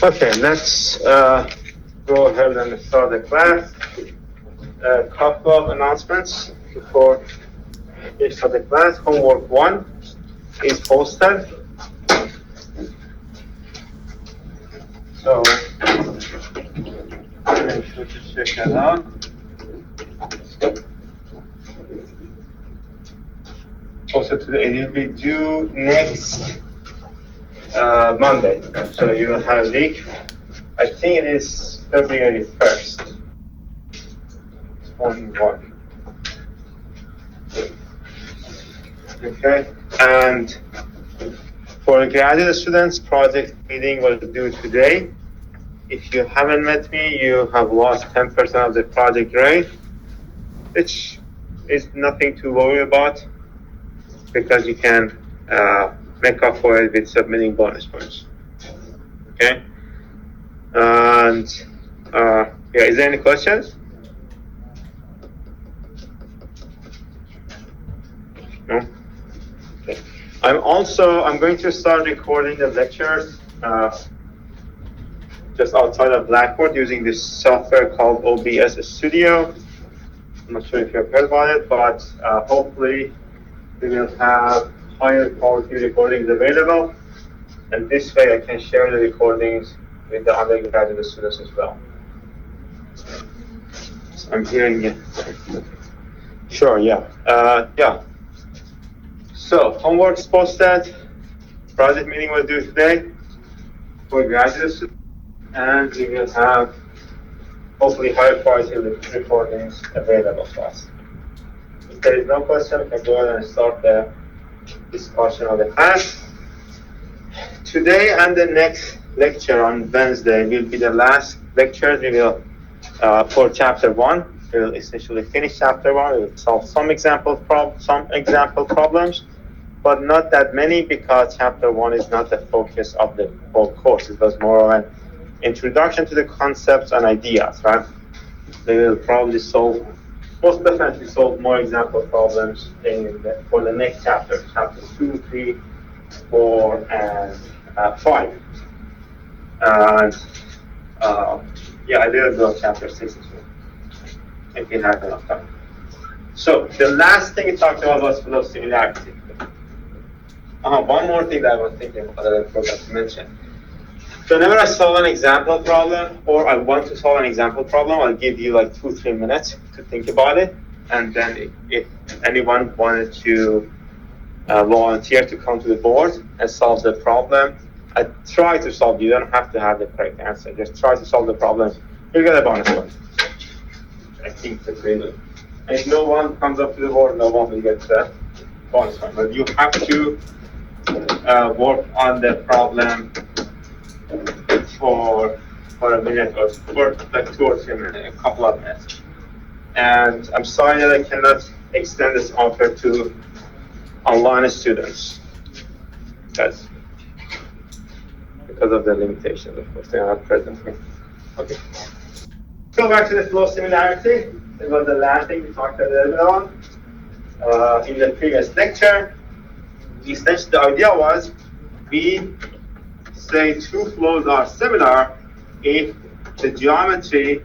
Okay, let's go ahead and start the class. A couple of announcements before we start the class. Homework 1 is posted. So make sure to check that out. Also today it will be due next Monday. So you will have a week. I think it is February 1st. 21. Okay, and for graduate students, project meeting was due today. If you haven't met me, you have lost 10% of the project grade, which is nothing to worry about because you can make up for it with submitting bonus points. Okay, and yeah, is there any questions? No? Okay. I'm going to start recording the lectures just outside of Blackboard using this software called OBS Studio. I'm not sure if you've heard about it, but hopefully we will have higher quality recordings available. And this way I can share the recordings with the undergraduate students as well. So I'm hearing you. Sure, yeah. Yeah. So homework's posted. Project meeting was due today for graduate students. And we will have hopefully higher quality recordings available to us. If there is no question, we can go ahead and start the discussion of the class. Today and the next lecture on Wednesday will be the last lecture we will for chapter 1. We will essentially finish chapter 1. We will solve some example problems, but not that many because chapter 1 is not the focus of the whole course. It was more of an introduction to the concepts and ideas, right? They will probably most definitely solve more example problems for the next chapter, chapters 2, 3, 4, and 5. And yeah, I will go chapter 6 as well, if we have enough time. So the last thing we talked about was flow similarity. One more thing that I was thinking about that I forgot to mention. So whenever I solve an example problem, or I want to solve an example problem, I'll give you like 2-3 minutes to think about it. And then if anyone wanted to volunteer to come to the board and solve the problem, I try to solve. You don't have to have the correct answer. Just try to solve the problem. You'll get a bonus point. I think that's really good. And if no one comes up to the board, no one will get the bonus point. But you have to work on the problem for a minute or for like 2 or 3 minutes, a couple of minutes. And I'm sorry that I cannot extend this offer to online students. Because of the limitations, of course, they are not present here. Okay. Go back to the flow similarity. It was the last thing we talked a little bit on in the previous lecture. Essentially, the idea was we say two flows are similar if the geometry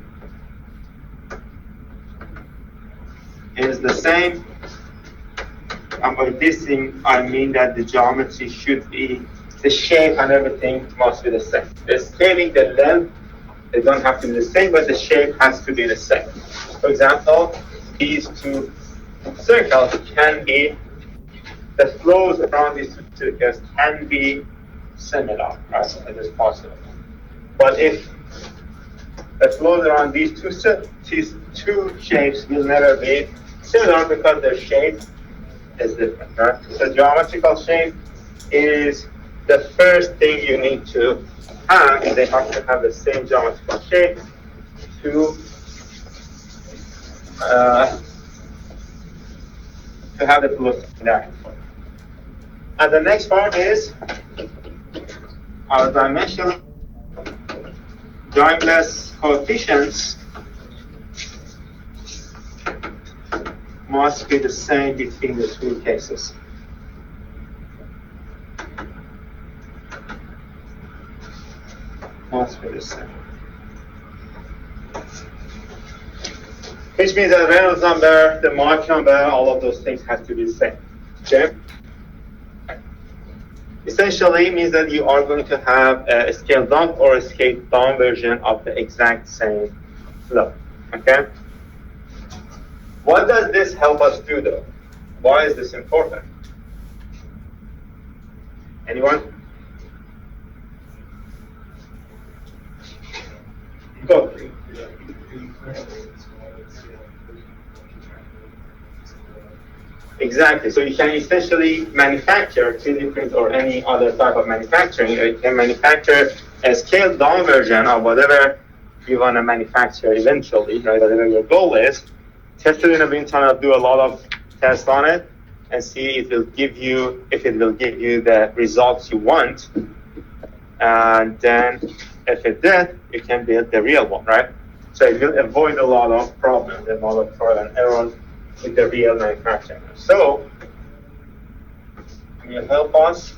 is the same. And by this thing, I mean that the geometry should be, the shape and everything must be the same. The scaling, the length, they don't have to be the same, but the shape has to be the same. For example, these two circles can be, the flows around these two circles can be similar, as is possible. But if the flows around these two shapes will never be similar because their shape is different, right? So geometrical shape is the first thing you need to have. They have to have the same geometrical shape to have the flow similarity. And the next part is our dimensional jointless coefficients must be the same between the two cases. must be the same. Which means that the Reynolds number, the Mach number, all of those things have to be the same. Okay? Essentially means that you are going to have a scaled up or a scaled down version of the exact same flow. Okay? What does this help us do though? Why is this important? Anyone? Go. Exactly. So you can essentially manufacture 3D print or any other type of manufacturing. You can manufacture a scaled down version of whatever you want to manufacture eventually, right? Whatever your goal is. Test it in a wind tunnel, do a lot of tests on it, and see if it will give you the results you want. And then if it did, you can build the real one, right? So it will avoid a lot of problems, a lot of trial and error with the real manufacturing. So, can you help us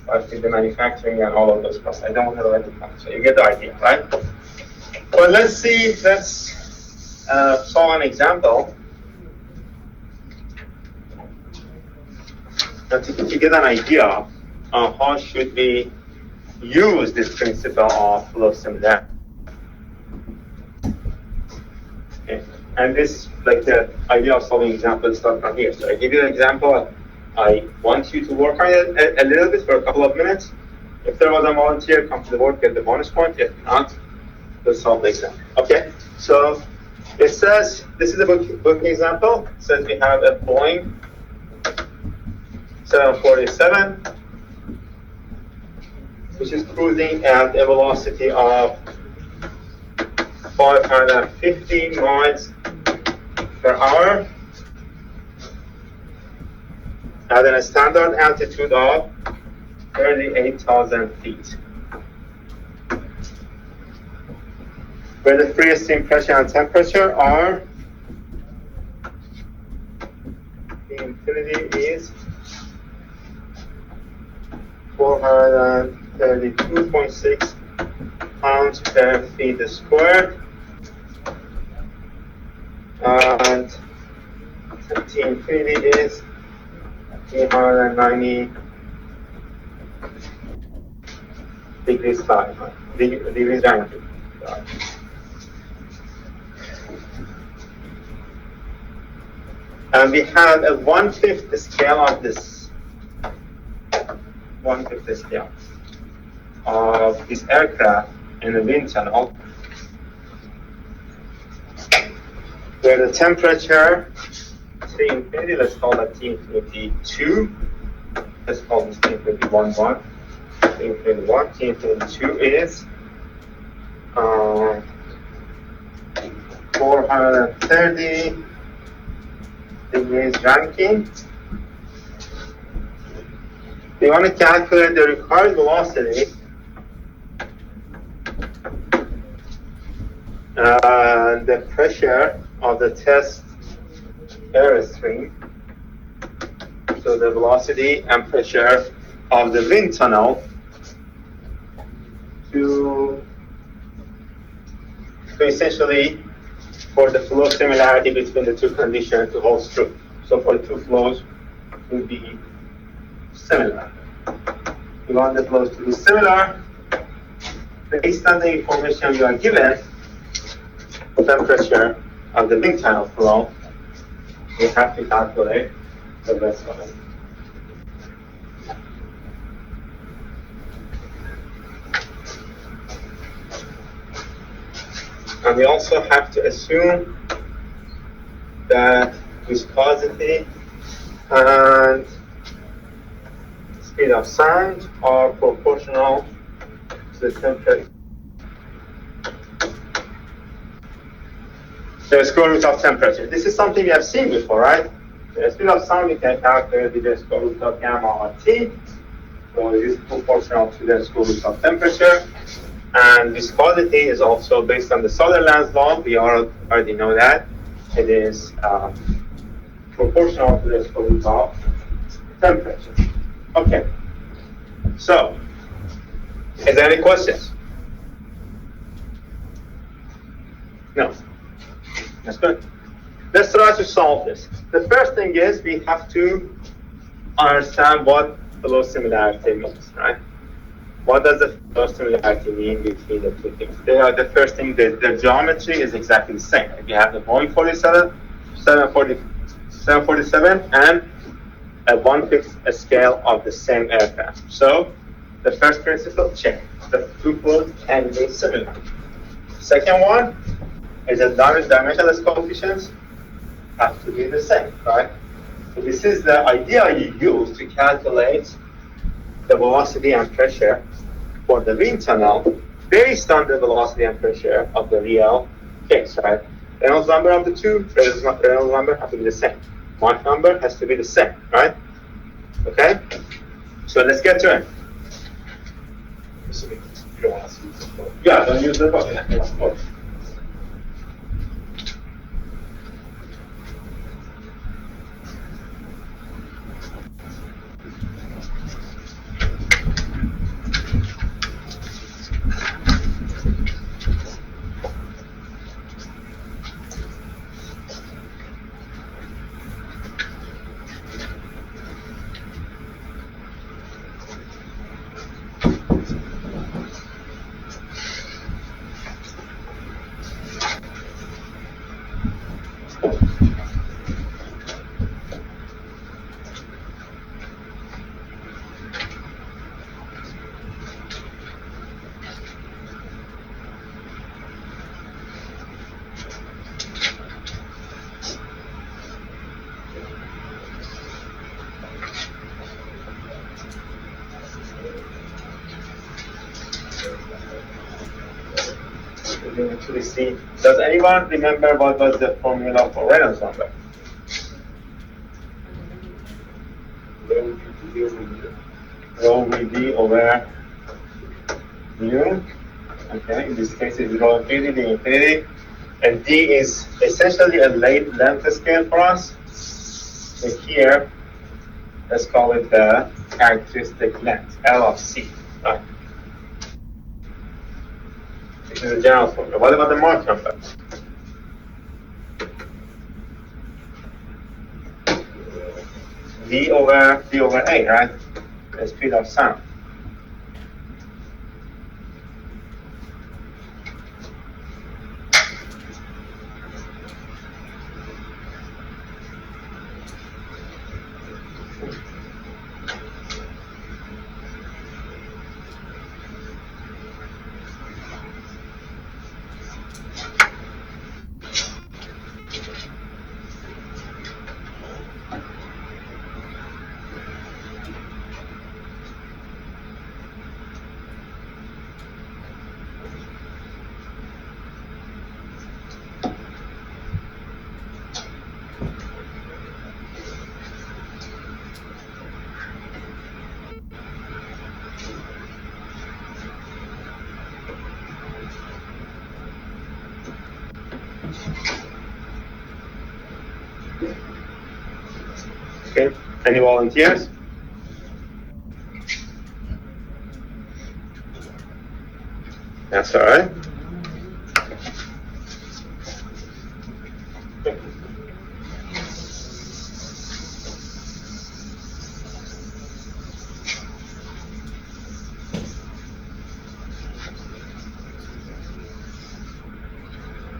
with the manufacturing and all of those processes? I don't want to write it down, so you get the idea, right? Well, let's solve an example. To get an idea of how should we use this principle of flow similarity. Okay. And this, like the idea of solving examples start from here. So I give you an example. I want you to work on it a little bit for a couple of minutes. If there was a volunteer, come to the work, get the bonus point. If not, let's solve the example. Okay. So it says, this is a book example. It says we have a Boeing 747, which is cruising at a velocity of 550 miles per hour at a standard altitude of 38,000 feet. Where the free stream pressure and temperature are, the infinity is 432.6 pounds per feet squared, and T infinity is 390 degrees Fahrenheit, degrees Fahrenheit. And we have a 1/5 scale of this. 1/5 scale of this aircraft in the wind tunnel, where the temperature T infinity, let's call that T infinity 2. Let's call this T infinity 1, 1. T infinity 1, T infinity 2 is 430 degrees Rankine. We want to calculate the required velocity and the pressure of the test airstream. So the velocity and pressure of the wind tunnel to essentially for the flow similarity between the two conditions to hold true. So for the two flows will be similar. We want the flows to be similar based on the information you are given. The temperature of the wind tunnel flow, we have to calculate the best one. And we also have to assume that viscosity and speed of sound are proportional to the temperature. The square root of temperature. This is something we have seen before, right? The speed of sound we can calculate with the square root of gamma or T. So it is proportional to the square root of temperature. And viscosity is also based on the Sutherland's law. We already know that. It is proportional to the square root of temperature. Okay. So Is there any questions? No. That's good. Let's try to solve this. The first thing is we have to understand what flow similarity means, right? What does the flow similarity mean between the two things? The first thing, the geometry is exactly the same. If you have the Boeing 747, and a 1/5 scale of the same aircraft. So the first principle, check. The two can be similar. Second one is that dimensionless coefficients have to be the same, right? So this is the idea you use to calculate the velocity and pressure for the wind tunnel based on the velocity and pressure of the real case, right? Reynolds number of the two, Reynolds number have to be the same. Mach number has to be the same, right? Okay? So let's get to it. Yeah, don't use the book. Actually see. Does anyone remember what was the formula for Reynolds number? Rho V over mu. Okay, in this case it's rho infinity, d infinity. And d is essentially a length scale for us. So here, let's call it the characteristic length, L of C. Right. This is a general formula. What about the Mach number? V over A, right? The speed of sound. Okay, any volunteers? That's all right.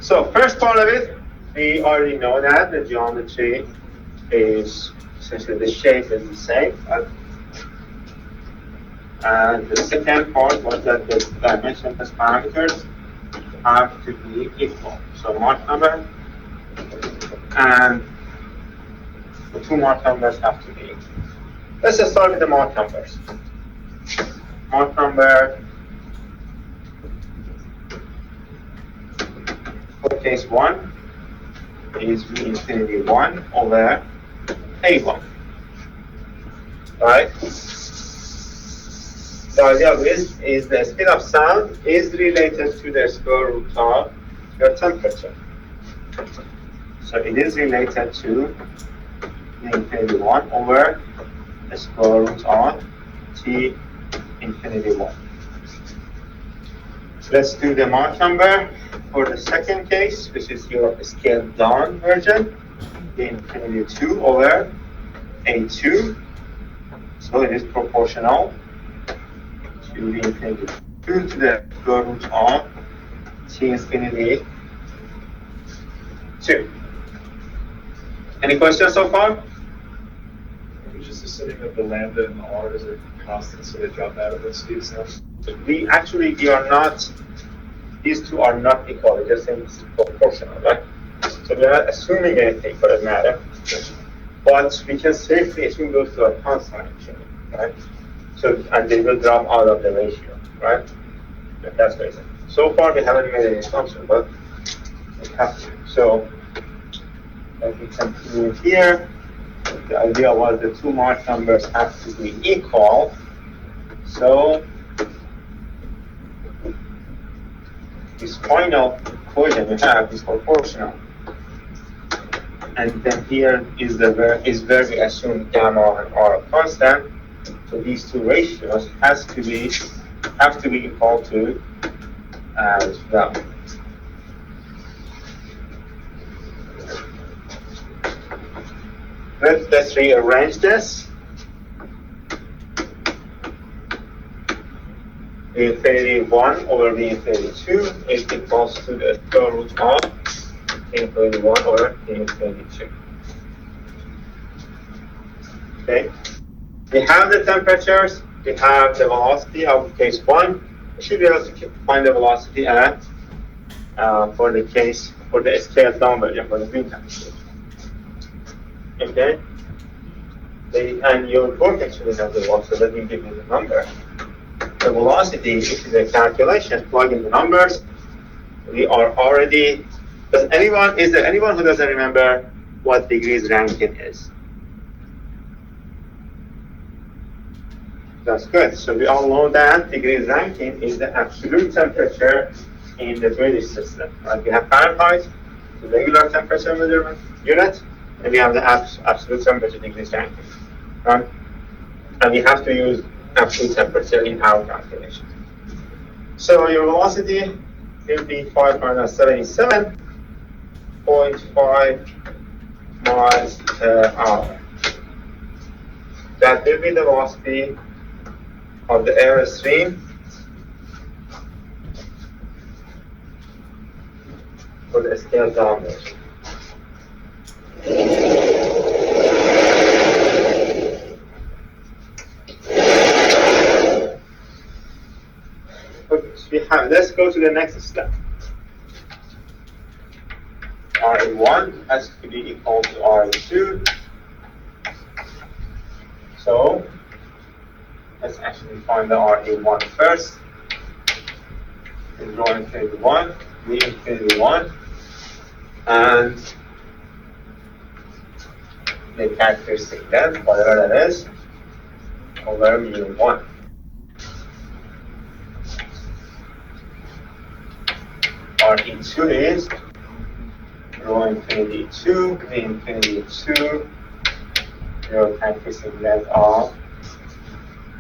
So first part of it, we already know that the geometry is essentially the shape is the same. And the second part was that the dimensionless parameters have to be equal. So Mach number and the two Mach numbers have to be equal. Let's just start with the Mach numbers. Mach number for case 1 is V infinity 1 over A1. Right? The idea of this is the speed of sound is related to the square root of your temperature. So it is related to the infinity 1 over the square root of T infinity 1. Let's do the Mach number for the second case, which is your scaled down version, the infinity 2 over A2. So it is proportional to the infinity 2 to the square root of T infinity 2. Any questions so far? It's just assuming that the lambda and the r is a constant, so they drop out of this speeds now. We are not, these two are not equal, they're just saying this is proportional, right? So we're not assuming anything for that matter, but we can safely assume those two are constant actually, right? So, and they will drop out of the ratio, right? That's what it is. So far we haven't made any assumption, but we have to. So, as we continue here, the idea was the two Mach numbers have to be equal. So, this final equation we have is proportional. And then here is where we assume gamma and r are constant. So these two ratios have to be equal to as well. Let's rearrange this. The infinity 1 over the infinity 2 is equals to the square root of the infinity 1 over the infinity 2. Okay. We have the temperatures, we have the velocity of case 1. We should be able to find the velocity at for the scaled down version for the green temperature. Okay? And your book actually has the one, so let me give you the number. The velocity, if you do the calculation, plug in the numbers, we are already, is there anyone who doesn't remember what degrees Rankine is? That's good. So we all know that degrees Rankine is the absolute temperature in the British system. Right? We have Fahrenheit, the regular temperature measurement unit, and we have the absolute temperature degrees Rankine. Right? And we have to use absolute temperature in our calculation. So your velocity will be 577.5 miles per hour. That will be the velocity of the air stream for the scaled down version. Let's go to the next step. RE1 has to be equal to RE2. So let's actually find the RE1 first. We draw infinity 1, V infinity 1, and the characteristic length, whatever that is, over mu1. RE2 is rho infinity 2, V infinity 2, your characteristic length of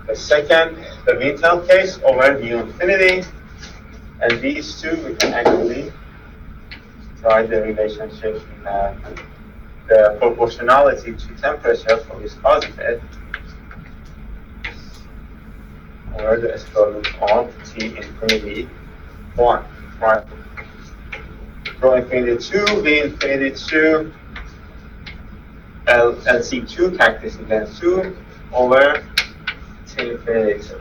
the second, the Vintel case over mu infinity, and these two we can actually write the relationship in the proportionality to temperature for viscosity over the square root of T infinity 1, right? Rho infinity 2, V infinity 2, LC2, characteristic length 2, over T infinity 2.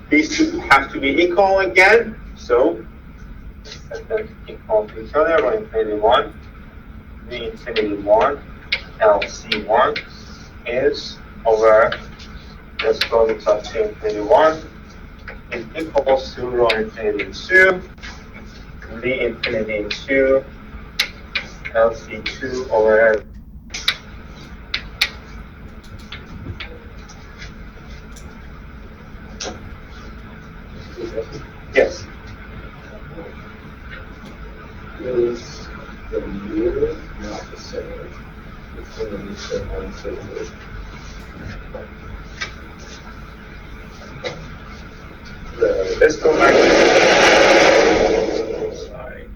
These two have to be equal again, so set them equal to each other. Rho infinity 1, V infinity 1, LC1 is over the square root of T infinity 1 is equals to rho infinity 2, V infinity 2, LC2 over yes. Is the mu not the same between the meter and infinity? let's go back. Sorry.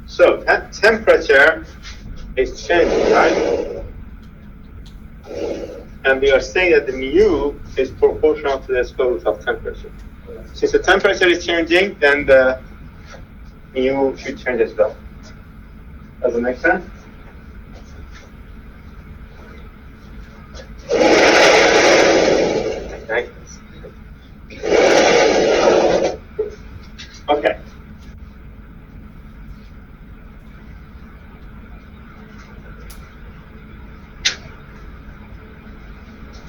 So that temperature is changing, right? And we are saying that the mu is proportional to the square root of temperature. Since the temperature is changing, then the mu should change as well. Does it make sense? Okay.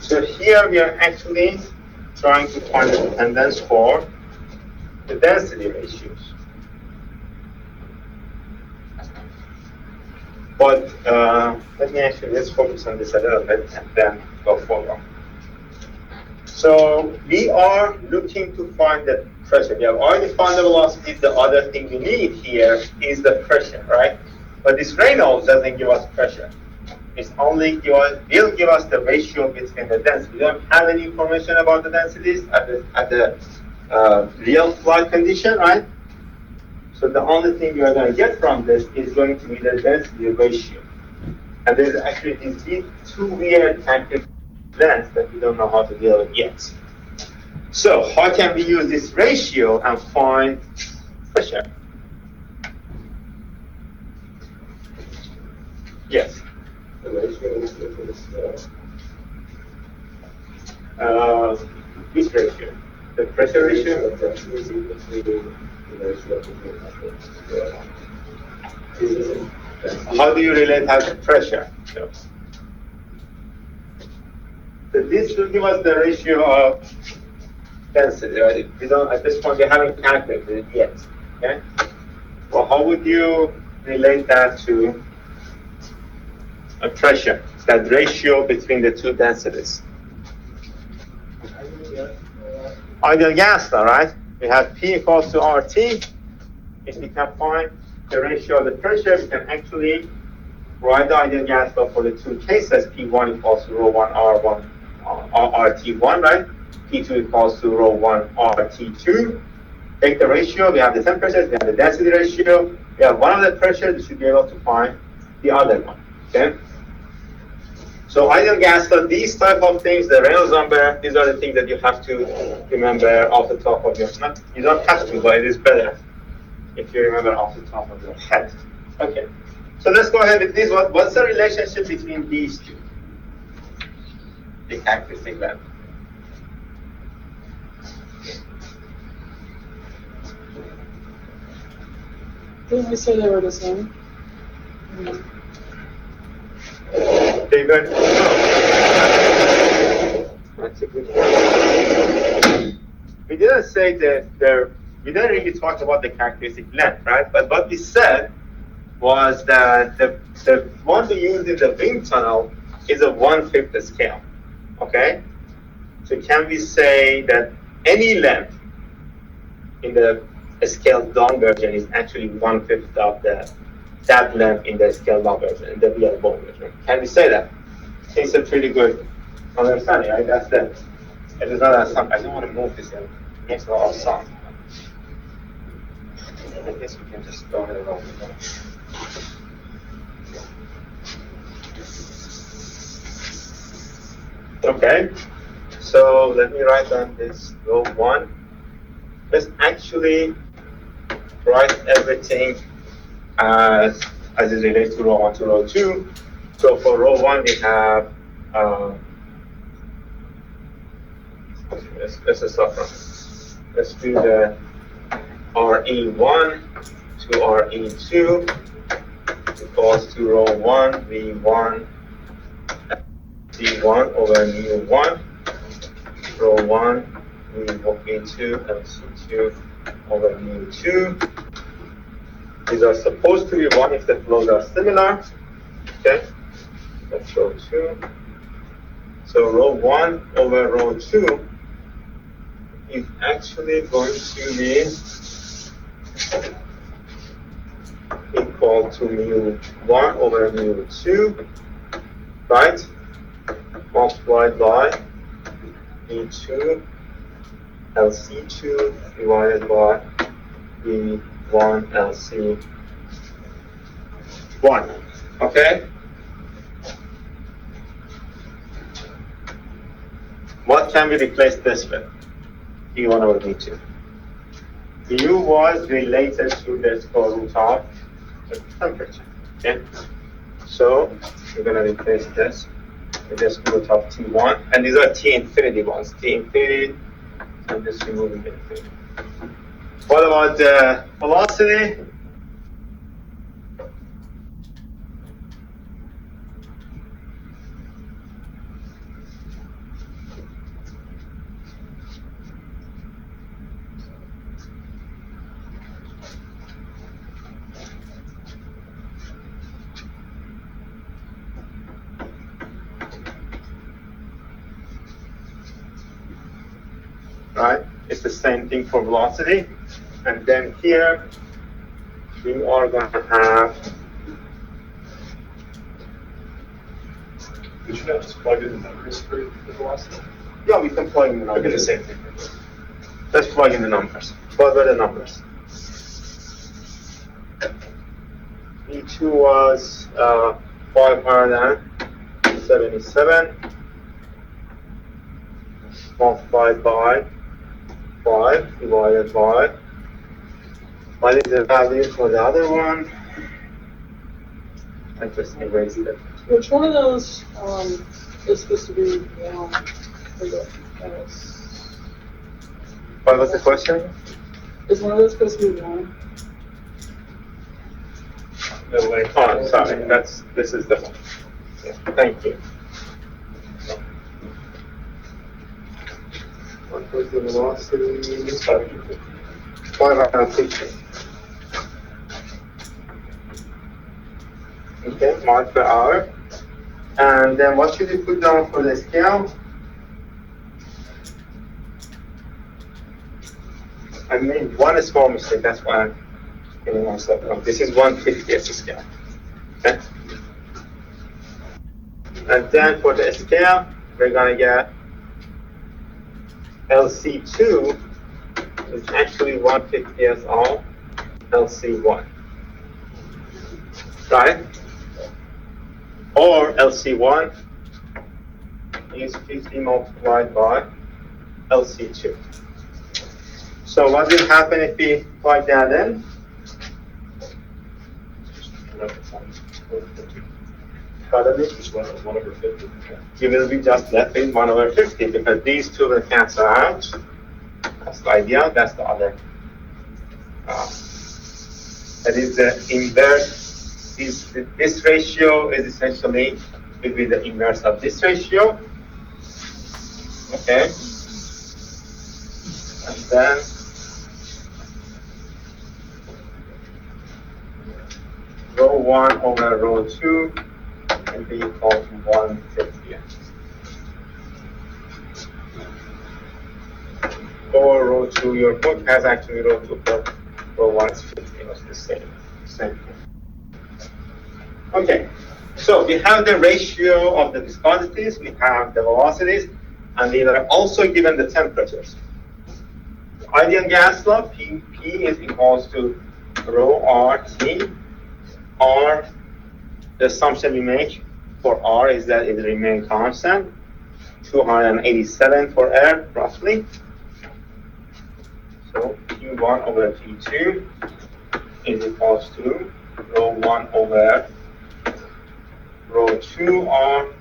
So here we are actually trying to find the dependence for the density ratios. But let's focus on this a little bit and then go forward. So we are looking to find the pressure. We have already found the velocity. The other thing we need here is the pressure, right? But this Reynolds doesn't give us pressure. It's only will give us the ratio between the density. We don't have any information about the densities at the real flight condition, right? So the only thing you are going to get from this is going to be the density ratio. And there's actually these two weird calculations that we don't know how to deal with yet. So how can we use this ratio and find pressure? Yes. The ratio is this. Which ratio? The pressure ratio? The pressure is equal to the ratio of How do you relate that to pressure? So this will give us the ratio of density, right? We don't, at this point, we haven't calculated it yet. Okay? Well, how would you relate that to a pressure? That ratio between the two densities. Ideal gas law, right? We have P equals to RT. If we can find the ratio of the pressure, we can actually write the ideal gas law for the two cases. P1 equals to ρ1 R1 RT1, right? P2 equals to ρ1 RT2. Take the ratio. We have the temperatures. We have the density ratio. We have one of the pressures. We should be able to find the other one. Okay. So ideal gas law, these type of things, the Reynolds number, these are the things that you have to remember off the top of your head. You don't have to, but it is better if you remember off the top of your head. Okay. So let's go ahead with this. What's the relationship between these two? The characteristic length. Didn't we say they were the same? They were, no. That's a good point. We didn't say that we didn't really talk about the characteristic length, right? But what we said was that the one we use in the wind tunnel is a 1/5 scale. Okay? So can we say that any length in the scaled down version is actually 1/5 of that length in the scaled up version, in the real bone version? Can we say that? It's a pretty good understanding, right? That's the. It is not a sound. I don't want to move this in. It makes a lot of sound. I guess we can just go ahead and open it. Okay. So let me write down this row 1. Let's actually write everything as it relates to row 1 to row 2. So for row 1, we have, let's start from, let's do the RE1 to RE2 equals to row 1, V1, C1 over mu1, row 1, V2, and C2 over mu2. These are supposed to be 1 if the flows are similar. Okay, that's row 2. So row 1 over row 2 is actually going to be equal to mu1 over mu2, right? Multiplied by E2 LC2 divided by V1 LC1. Okay? What can we replace this with? V1 over V2. U was related to the square root of the temperature. Okay? So we're going to replace this with the square root of T1. And these are T infinity ones. T infinity, I'm just removing the infinity. What about the velocity? Right? It's the same thing for velocity. And then here, we are going to have. We should not just plug in the numbers for the velocity. Yeah, we can plug in the numbers. It'll be the same thing. Let's plug in the numbers. What were the numbers? V2 was 577 multiplied by 5 divided by, what is the value for the other one? I just erased it. Which one of those is supposed to be one? What was the question? Is one of those supposed to be one? No way. Oh, sorry, this is the one. Yeah, thank you. What was the velocity? 550. Okay, miles per hour. And then what should we put down for the scale? I made one small mistake, that's why I'm getting myself wrong. This is 1/50th scale. Okay? And then for the scale, we're gonna get LC2 is actually 1/50th of LC1. Right? Or LC1 is 50 multiplied by LC2. So what will happen if we plug that in? Just 1/50. You will be just left with 1/50 because these two will cancel out. That's the idea. That's the other. That is the inverse. This ratio is essentially will be the inverse of this ratio. Okay. And then rho 1 over rho 2 will be equal to 1/50th. Or rho 2, your book has actually rho 2 for rho 1 is 50, it's the same thing. Okay, so we have the ratio of the viscosities, we have the velocities, and we are also given the temperatures. Ideal gas law, P is equals to rho RT. R, the assumption we make for R is that it remains constant, 287 for air, roughly. So Q1 over P2 is equals to rho 1 over rho 2 on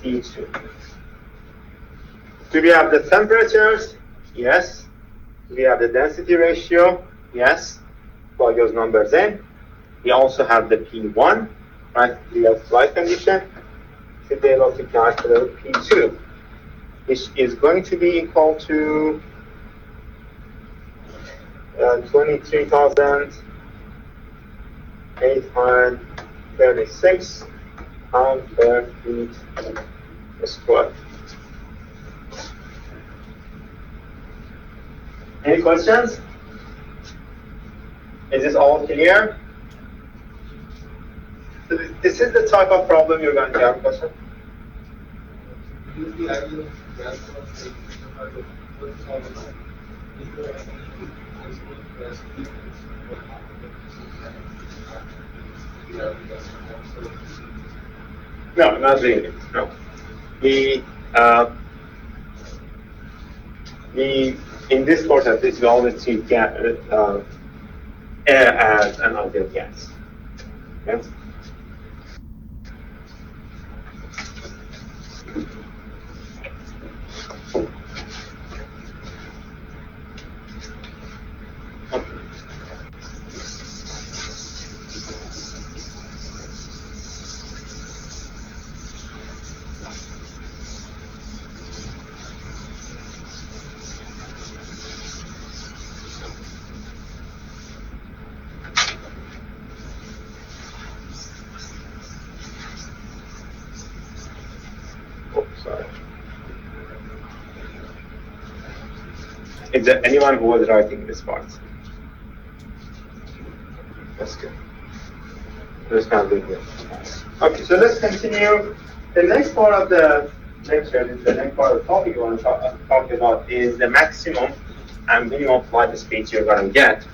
T2. Do we have the temperatures? Yes. Do we have the density ratio? Yes. Plug those numbers in. We also have the P1, right? Real flight condition. Should be able to calculate P2, which is going to be equal to 23,836 pounds per feet square. Any questions? Is this all clear? So this is the type of problem you're going to have, question? No, not really. No. Uh, in this course at least, we always treat air as an ideal gas. Okay? Oh, sorry. Is there anyone who was writing this part? That's good. That's not good. Okay, so let's continue. The next part of the lecture, the next part of the topic we want to talk about is the maximum and minimum flight speed you're going to get.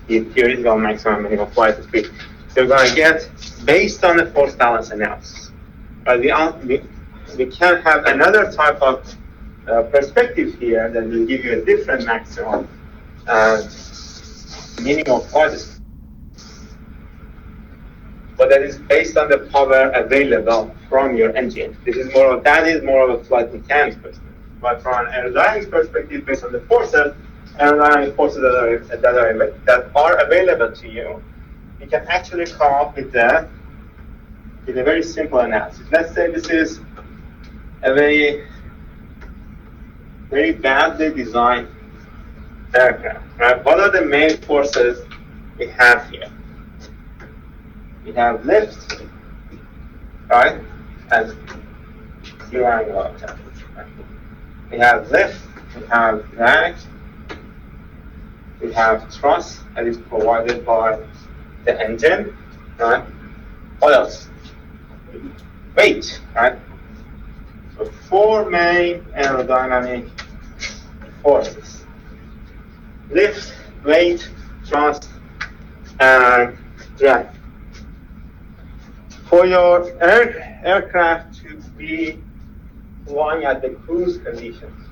The theoretical maximum and minimum flight speed you're going to get based on the force balance analysis. We can have another type of perspective here that will give you a different maximum and minimum flight speed. But that is based on the power available from your engine. That is more of a flight mechanics perspective. But from an aerodynamics perspective, based on the forces, aerodynamic forces that are available to you, you can actually come up with a very simple analysis. Let's say this is a very badly designed aircraft. Right? What are the main forces we have here? We have lift, right, and zero angle of attack. We have lift, we have drag, we have thrust that is provided by the engine, right? What else? Weight, right? So 4 main aerodynamic forces: lift, weight, thrust, and drag. For your aircraft to be flying at the cruise conditions,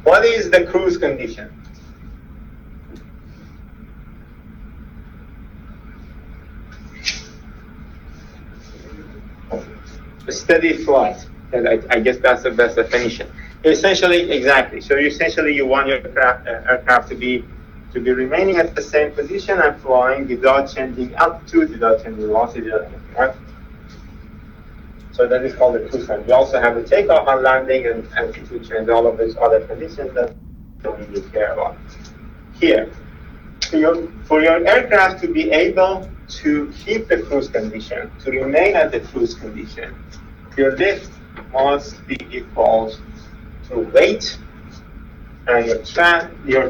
what is the cruise condition? A steady flight. I guess that's the best definition. Essentially, exactly. So essentially, you want your aircraft to be remaining at the same position and flying without changing altitude, without changing velocity, right? So that is called the cruise condition. We also have the takeoff and landing and altitude change, all of those other conditions that we don't really care about. Here, for your aircraft to be able to keep the cruise condition, to remain at the cruise condition, your lift must be equal to weight, and your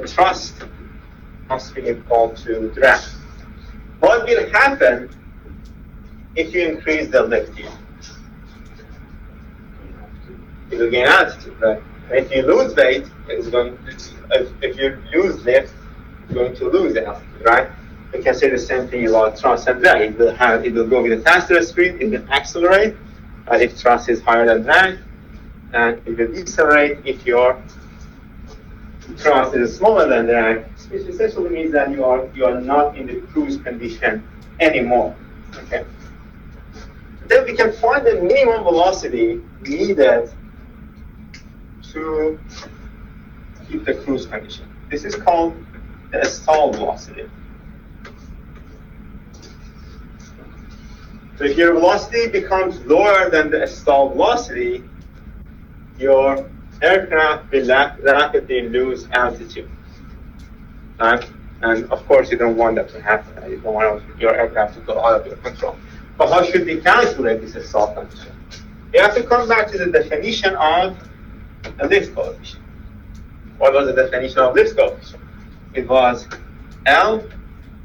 thrust must be equal to drag. What will happen if you increase the lift here? You will gain altitude, right? And if you lose weight, if you lose lift, you're going to lose altitude, right? You can say the same thing about thrust and drag. It will go with a faster speed, it will accelerate if thrust is higher than drag, and it will decelerate if your thrust is smaller than drag, which essentially means that you are not in the cruise condition anymore. Okay. Then we can find the minimum velocity needed to keep the cruise condition. This is called the stall velocity. So if your velocity becomes lower than the stall velocity, your aircraft will rapidly lose altitude. Right? And of course, you don't want that to happen. You don't want your aircraft to go out of your control. But how should we calculate this stall condition? You have to come back to the definition of a lift coefficient. What was the definition of lift coefficient? It was L,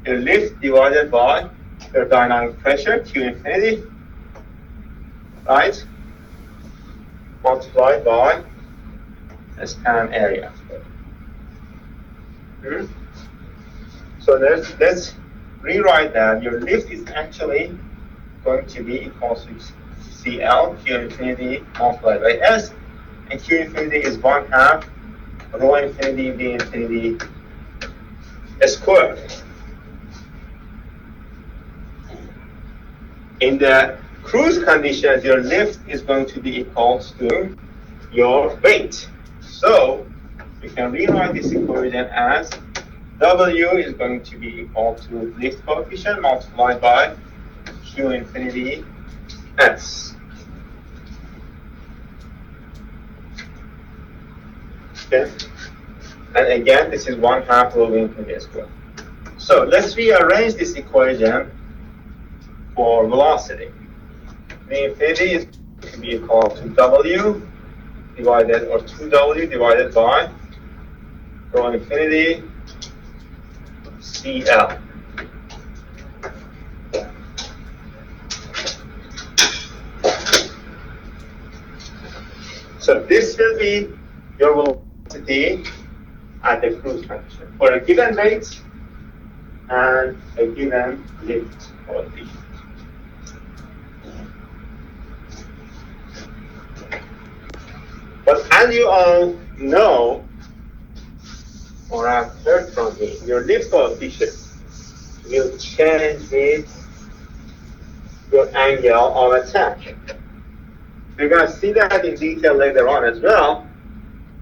your lift divided by your dynamic pressure, Q infinity, right? Multiplied by the span area. So let's rewrite that. Your lift is actually going to be equal to CL, Q infinity multiplied by S, and Q infinity is 1/2 rho infinity V infinity squared. In the cruise conditions, your lift is going to be equal to your weight. So you can rewrite this equation as W is going to be equal to lift coefficient multiplied by Q infinity S. Okay. And again, this is 1/2 rho infinity squared. So let's rearrange this equation for velocity. V infinity is going to be equal to W divided, or 2W divided by rho infinity CL. So this will be your velocity at the cruise condition for a given weight and a given lift coefficient. But as you all know, or have heard from me, your lift coefficient will change with your angle of attack. We're going to see that in detail later on as well.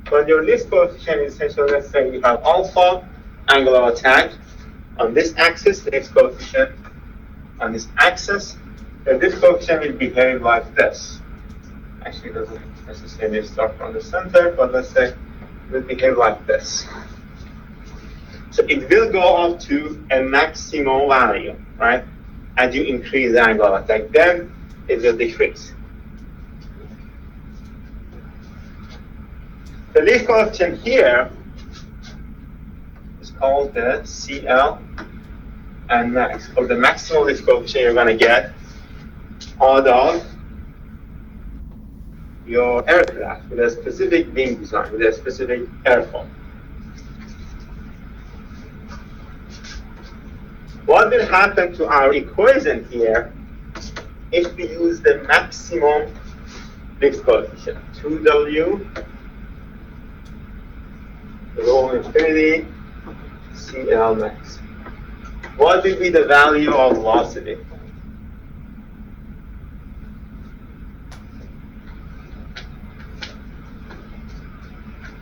But your lift coefficient is essentially, let's say you have alpha, angle of attack. On this axis, lift coefficient. On this axis, the lift coefficient will behave like this. Actually, it doesn't necessarily start from the center, but let's say it will behave like this. So it will go up to a maximum value, right? As you increase the angle of attack, then it will decrease. The lift coefficient here is called the CL and max, or the maximum lift coefficient you're going to get out of your aircraft with a specific wing design, with a specific airfoil. What will happen to our equation here if we use the maximum lift coefficient, 2W rho infinity CL max? What will be the value of velocity?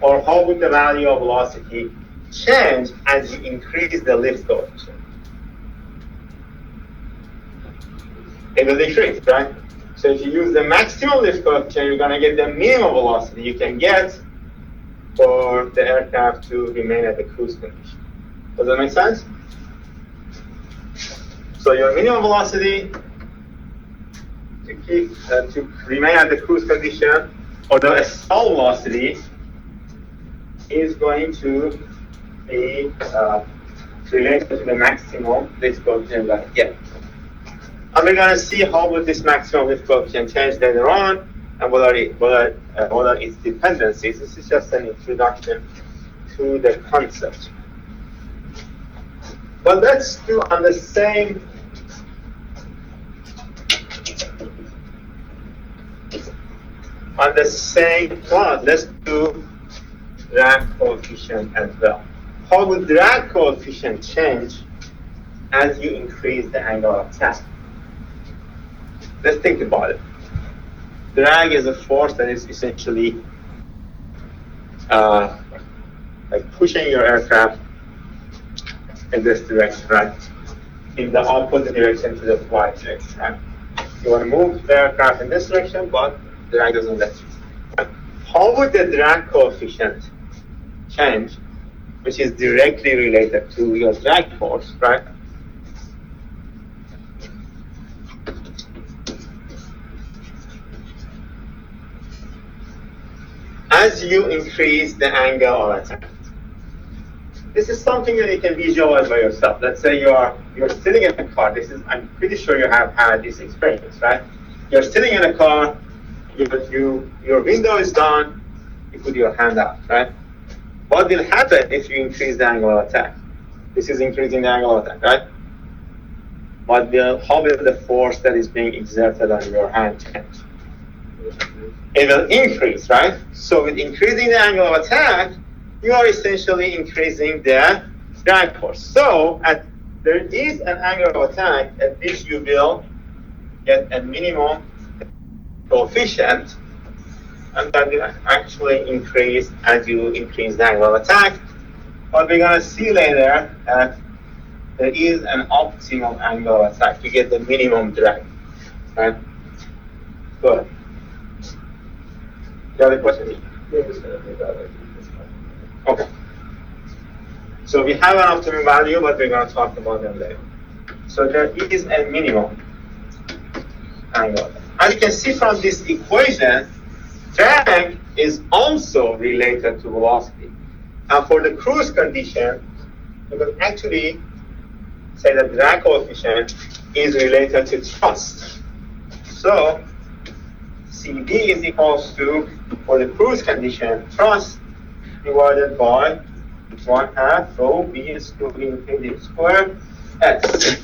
Or how would the value of velocity change as you increase the lift coefficient? It will decrease, right? So if you use the maximum lift coefficient, you're going to get the minimum velocity you can get for the aircraft to remain at the cruise condition. Does that make sense? So your minimum velocity to remain at the cruise condition, or the stall velocity, is going to be related to the maximum lift coefficient that you get. And we're going to see how would this maximum lift coefficient change later on, and what are its dependencies. This is just an introduction to the concept. But let's do on the same plot, let's do drag coefficient as well. How would drag coefficient change as you increase the angle of attack? Let's think about it. Drag is a force that is essentially like pushing your aircraft in this direction, right? In the opposite direction to the flight direction, right? You want to move the aircraft in this direction, but drag doesn't let you. Right? How would the drag coefficient change, which is directly related to your drag force, right? As you increase the angle of attack. This is something that you can visualize by yourself. Let's say you're sitting in a car. I'm pretty sure you have had this experience, right? You're sitting in a car, your window is down, you put your hand out, right? What will happen if you increase the angle of attack? This is increasing the angle of attack, right? How will the force that is being exerted on your hand change? It will increase, right? So with increasing the angle of attack, you are essentially increasing the drag force. So there is an angle of attack at which you will get a minimum coefficient, and that will actually increase as you increase the angle of attack. But we're going to see later that there is an optimal angle of attack. You get the minimum drag, right? Good. You have a question? Okay. So we have an optimum value, but we're going to talk about them later. So there is a minimum angle. As you can see from this equation, drag is also related to velocity. And for the cruise condition, you can actually say that drag coefficient is related to thrust. So CD is equals to, for the cruise condition, thrust divided by 1/2 rho B infinity squared x.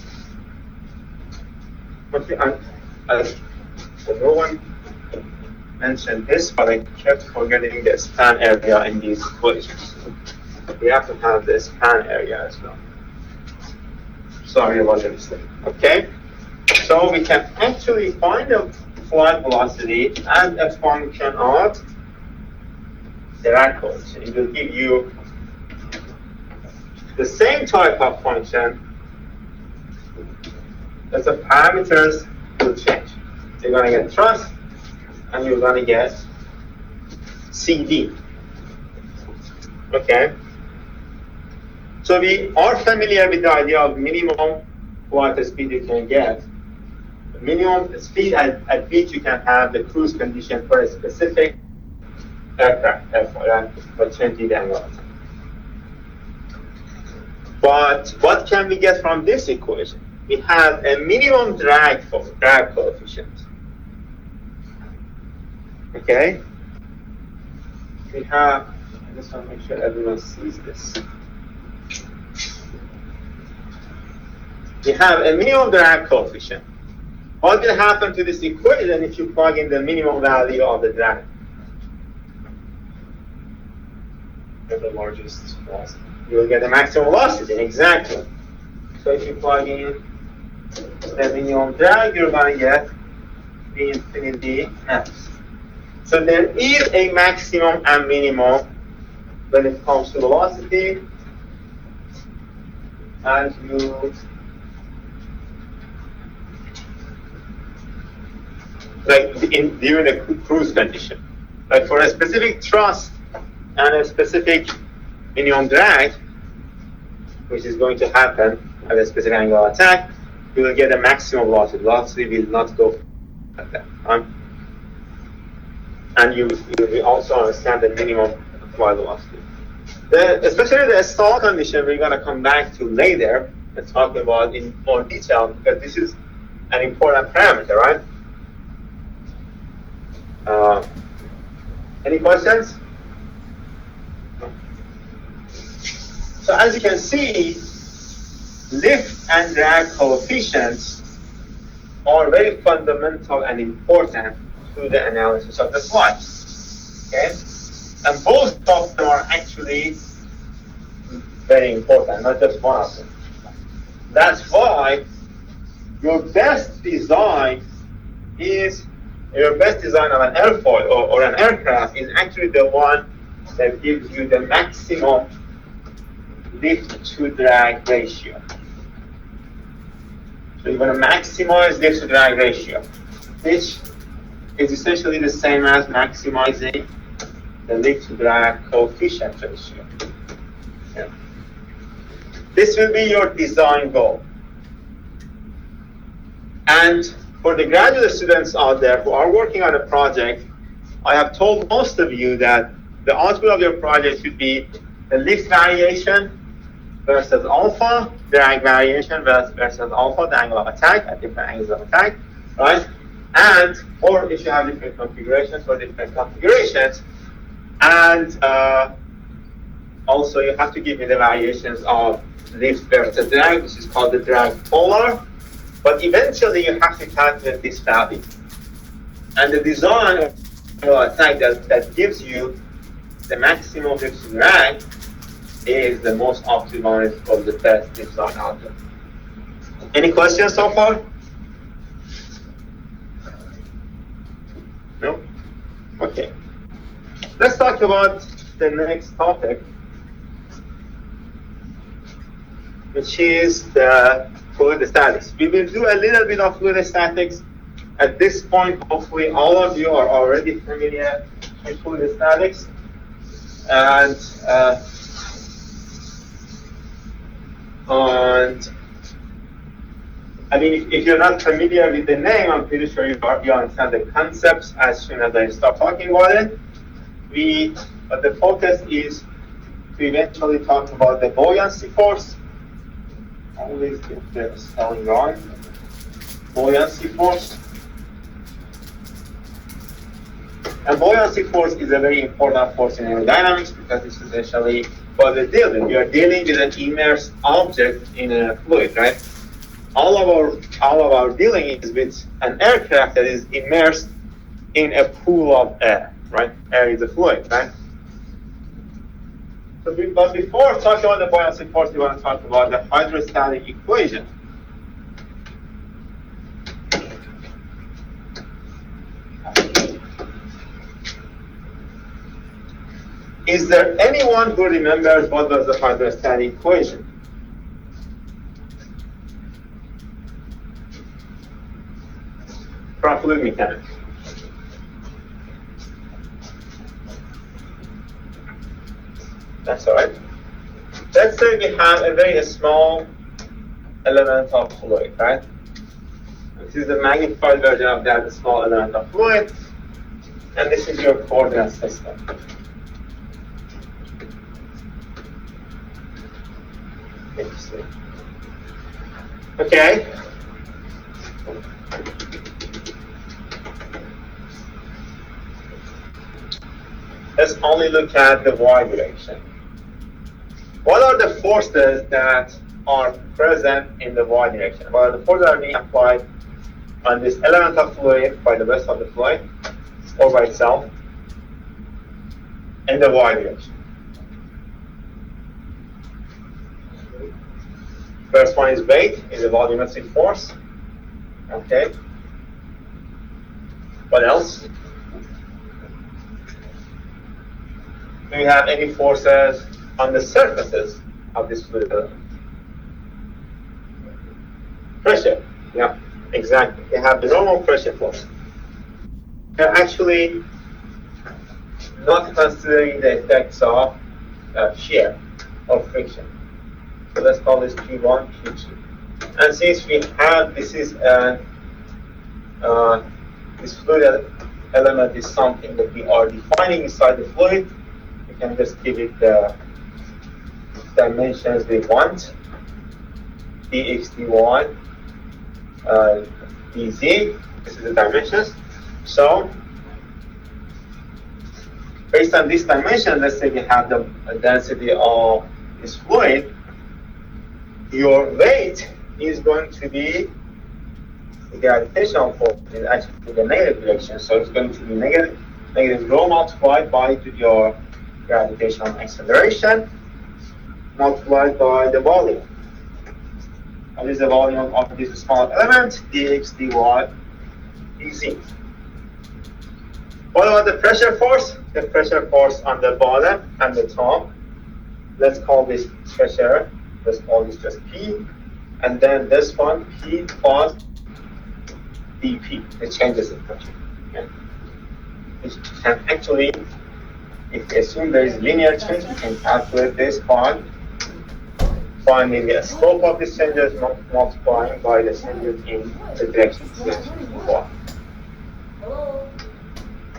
Okay, no one mentioned this, but I kept forgetting the span area in these equations. We have to have the span area as well. Sorry about the mistake. Okay, so we can actually find the flight velocity as a function of the drag coefficient. It will give you the same type of function that the parameters will change. You're going to get thrust, and you're going to get CD. Okay? So we are familiar with the idea of minimum flight speed you can get. The minimum speed at which you can have the cruise condition for a specific aircraft, for 20 the angle of attack. But what can we get from this equation? We have a minimum drag coefficient. Okay? We have, I just want to make sure everyone sees this. We have a minimum drag coefficient. What will happen to this equation if you plug in the minimum value of the drag? The largest velocity. You will get the maximum velocity, exactly. So if you plug in the minimum drag, you're going to get the infinity x. So there is a maximum and minimum when it comes to velocity, as you during the cruise condition. Like for a specific thrust and a specific minimum drag, which is going to happen at a specific angle of attack, you will get a maximum velocity. Velocity will not go like that. And you will also understand the minimum flight velocity. Especially the stall condition, we're going to come back to later and talk about in more detail, because this is an important parameter, right? Any questions? So as you can see, lift and drag coefficients are very fundamental and important to the analysis of the flight. Okay? And both of them are actually very important, not just one of them. That's why your best design of an airfoil or an aircraft is actually the one that gives you the maximum lift to drag ratio. So you're going to maximize lift to drag ratio, which is essentially the same as maximizing the lift to drag coefficient ratio. Yeah. This will be your design goal. And for the graduate students out there who are working on a project, I have told most of you that the output of your project should be the lift variation versus alpha, drag variation versus alpha, the angle of attack at different angles of attack, right? And, or if you have different configurations for different configurations, and also you have to give me the variations of lift versus drag, which is called the drag polar, but eventually you have to calculate this value. And the design of attack that gives you the maximum lift to drag is the most optimized for the best design out there. Any questions so far? No? Okay. Let's talk about the next topic, which is the fluid statics. We will do a little bit of fluid statics. At this point, hopefully all of you are already familiar with fluid statics. And I mean, if you're not familiar with the name, I'm pretty sure you understand the concepts as soon as I start talking about it. But the focus is to eventually talk about the buoyancy force. Always get the spelling wrong. Buoyancy force. And buoyancy force is a very important force in aerodynamics because it's essentially what we're dealing. We are dealing with an immersed object in a fluid, right? All of our dealing is with an aircraft that is immersed in a pool of air, right? Air is a fluid, right? So but before talking about the buoyancy force, we want to talk about the hydrostatic equation. Is there anyone who remembers what was the hydrostatic equation? From fluid mechanics. That's all right. Let's say we have a very small element of fluid, right? This is the magnified version of that small element of fluid, and this is your coordinate system. Interesting. Okay. Let's only look at the y direction. What are the forces that are present in the y direction? What are the forces that are being applied on this element of fluid by the rest of the fluid or by itself in the y direction? First one is weight, is a volumetric force. Okay. What else? Do we have any forces on the surfaces of this fluid element? Pressure. Yeah, exactly. We have the normal pressure force. We're actually not considering the effects of shear or friction. So let's call this Q1, Q2. And since we have this fluid element is something that we are defining inside the fluid, we can just give it the dimensions we want, dx, dy, dz. This is the dimensions. So based on this dimension, let's say we have the density of this fluid. Your weight is going to be the gravitational force in actually the negative direction. So it's going to be negative rho multiplied by your gravitational acceleration multiplied by the volume. What is the volume of this small element? Dx, dy, dz. What about the pressure force? The pressure force on the bottom and the top. Let's call this pressure. Let's call this just P, and then this one P plus dP. It changes the pressure. Okay. Which can actually, if we assume there is linear change, we can calculate this by finding the slope of this changes multiplying by the changes in the direction.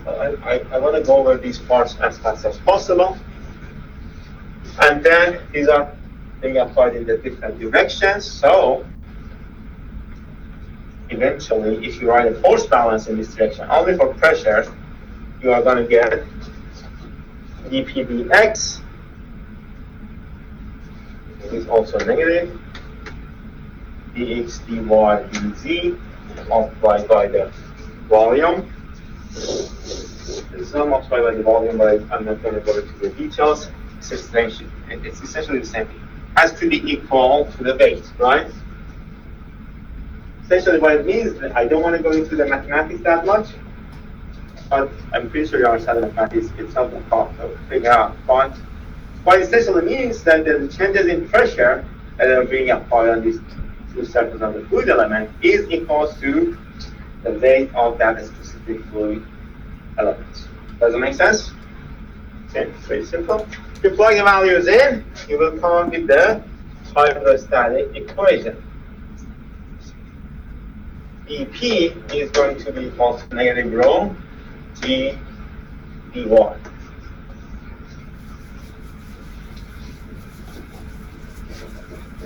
I want to go over these parts as fast as possible, and then these are being applied in the different directions. So eventually, if you write a force balance in this direction only for pressure, you are going to get dP dx is also negative, dx dy dz multiplied by the volume. This is not multiplied by the volume, but I'm not going to go into the details. It's essentially the same thing. Has to be equal to the weight, right? Essentially what it means, I don't want to go into the mathematics that much, but I'm pretty sure you understand the mathematics. It's not that hard to figure out. But what it essentially means that the changes in pressure that are being applied on these two surfaces of the fluid element is equal to the weight of that specific fluid element. Does it make sense? Okay, it's pretty simple. If you plug the values in, you will come up with the hydrostatic equation. dP is going to be equal to negative rho g dy.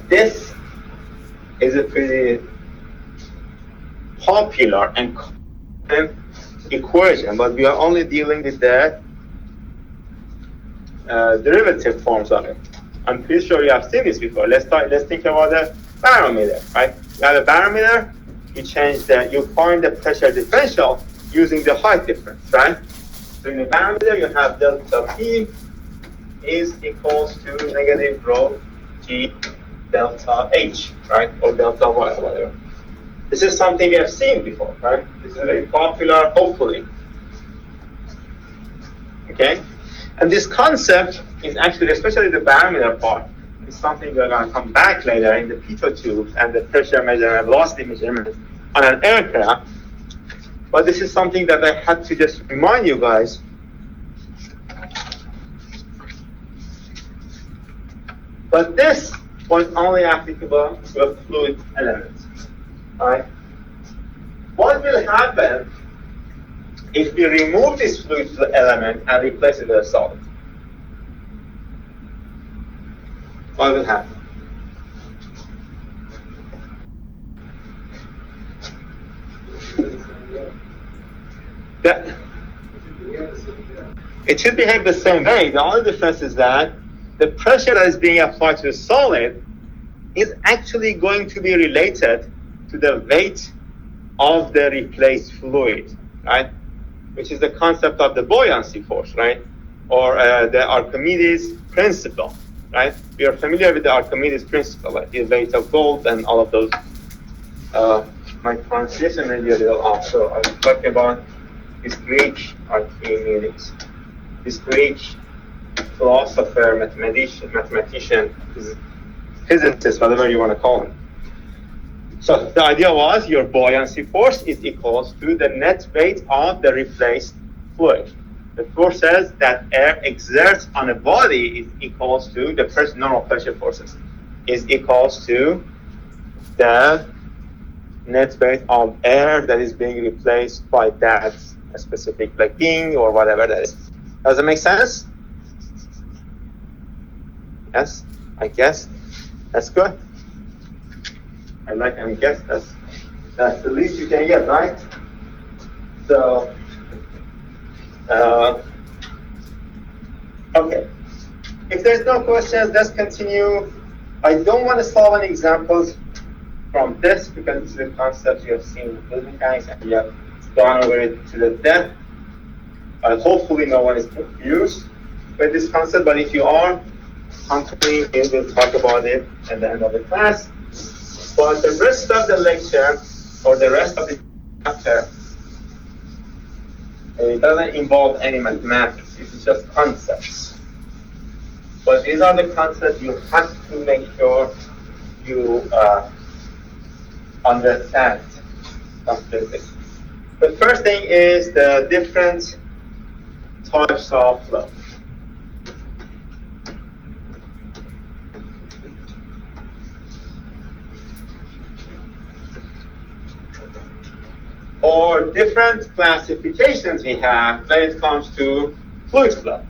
This is a pretty popular and common equation, but we are only dealing with the derivative forms of it. I'm pretty sure you have seen this before. Let's think about the barometer, right? You have a barometer, you find the pressure differential using the height difference, right? So in the barometer, you have delta P is equals to negative rho G delta H, right? Or delta Y, whatever. This is something we have seen before, right? This is very popular, hopefully. Okay? And this concept is actually, especially the barometer part, is something we're going to come back later in the pitot tubes and the pressure measurement, velocity measurement on an aircraft. But this is something that I had to just remind you guys. But this was only applicable to a fluid element. Right? What will happen if we remove this fluid element and replace it with a solid? What will happen? It should behave the same way. The only difference is that the pressure that is being applied to the solid is actually going to be related to the weight of the replaced fluid, right? Which is the concept of the buoyancy force, right? Or the Archimedes principle, right? We are familiar with the Archimedes principle, like the weight of gold and all of those. My pronunciation may be a little off, so I was talking about this Greek Archimedes, this Greek philosopher, mathematician, physicist, whatever you want to call him. So the idea was your buoyancy force is equals to the net weight of the replaced fluid. The force says that air exerts on a body is equals to the normal pressure forces is equals to the net weight of air that is being replaced by that specific thing or whatever that is. Does it make sense? Yes, I guess. That's good. I guess that's the least you can get, right? So, okay. If there's no questions, let's continue. I don't want to solve any examples from this because this is a concept you have seen in fluid mechanics and you have gone over it to the depth. Hopefully no one is confused with this concept, but if you are, we will talk about it at the end of the class. But the rest of the lecture, or the rest of the chapter, it doesn't involve any mathematics. It's just concepts. But these are the concepts you have to make sure you understand completely. The first thing is the different types of flow. Or different classifications we have when it comes to fluid flow.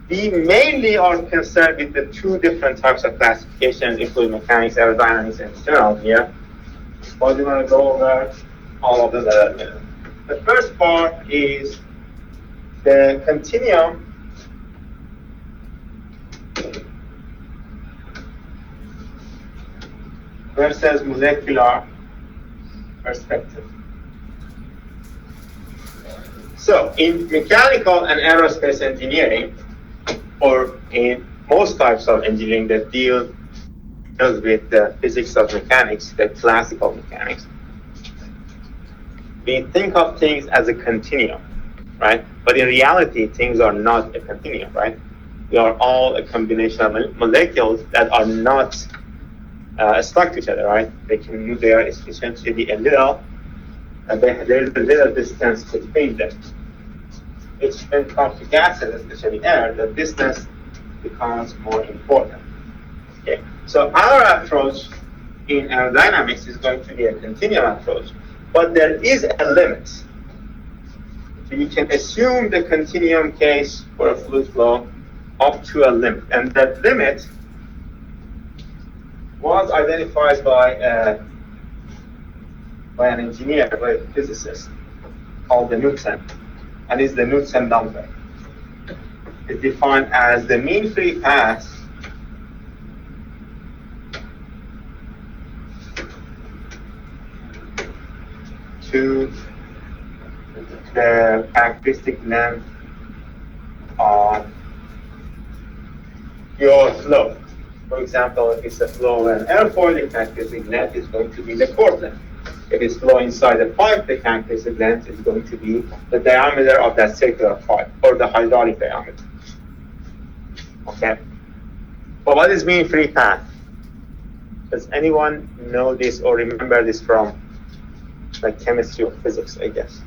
we mainly are concerned with the two different types of classifications, including mechanics, aerodynamics, and general here. But we want to go over all of them in a minute. The first part is the continuum versus molecular perspective. So in mechanical and aerospace engineering, or in most types of engineering that deals with the physics of mechanics, the classical mechanics, we think of things as a continuum, right? But in reality, things are not a continuum, right? They are all a combination of molecules that are not stuck to each other, right? They can move there, essentially a little, and there's a little distance between them. It's when it comes to gases, especially air, the distance becomes more important. Okay, so our approach in aerodynamics is going to be a continuum approach, but there is a limit. So you can assume the continuum case for a fluid flow up to a limit, and that limit was identified by an engineer, by a physicist, called the Newton, and is the Newton number. It's defined as the mean free path to the characteristic length of your flow. For example, if it's a flow in an airfoil, the characteristic length is going to be the chord length. If it's flow inside a pipe, the characteristic length is going to be the diameter of that circular pipe, or the hydraulic diameter. Okay. But what is mean free path? Does anyone know this or remember this from like chemistry or physics, I guess?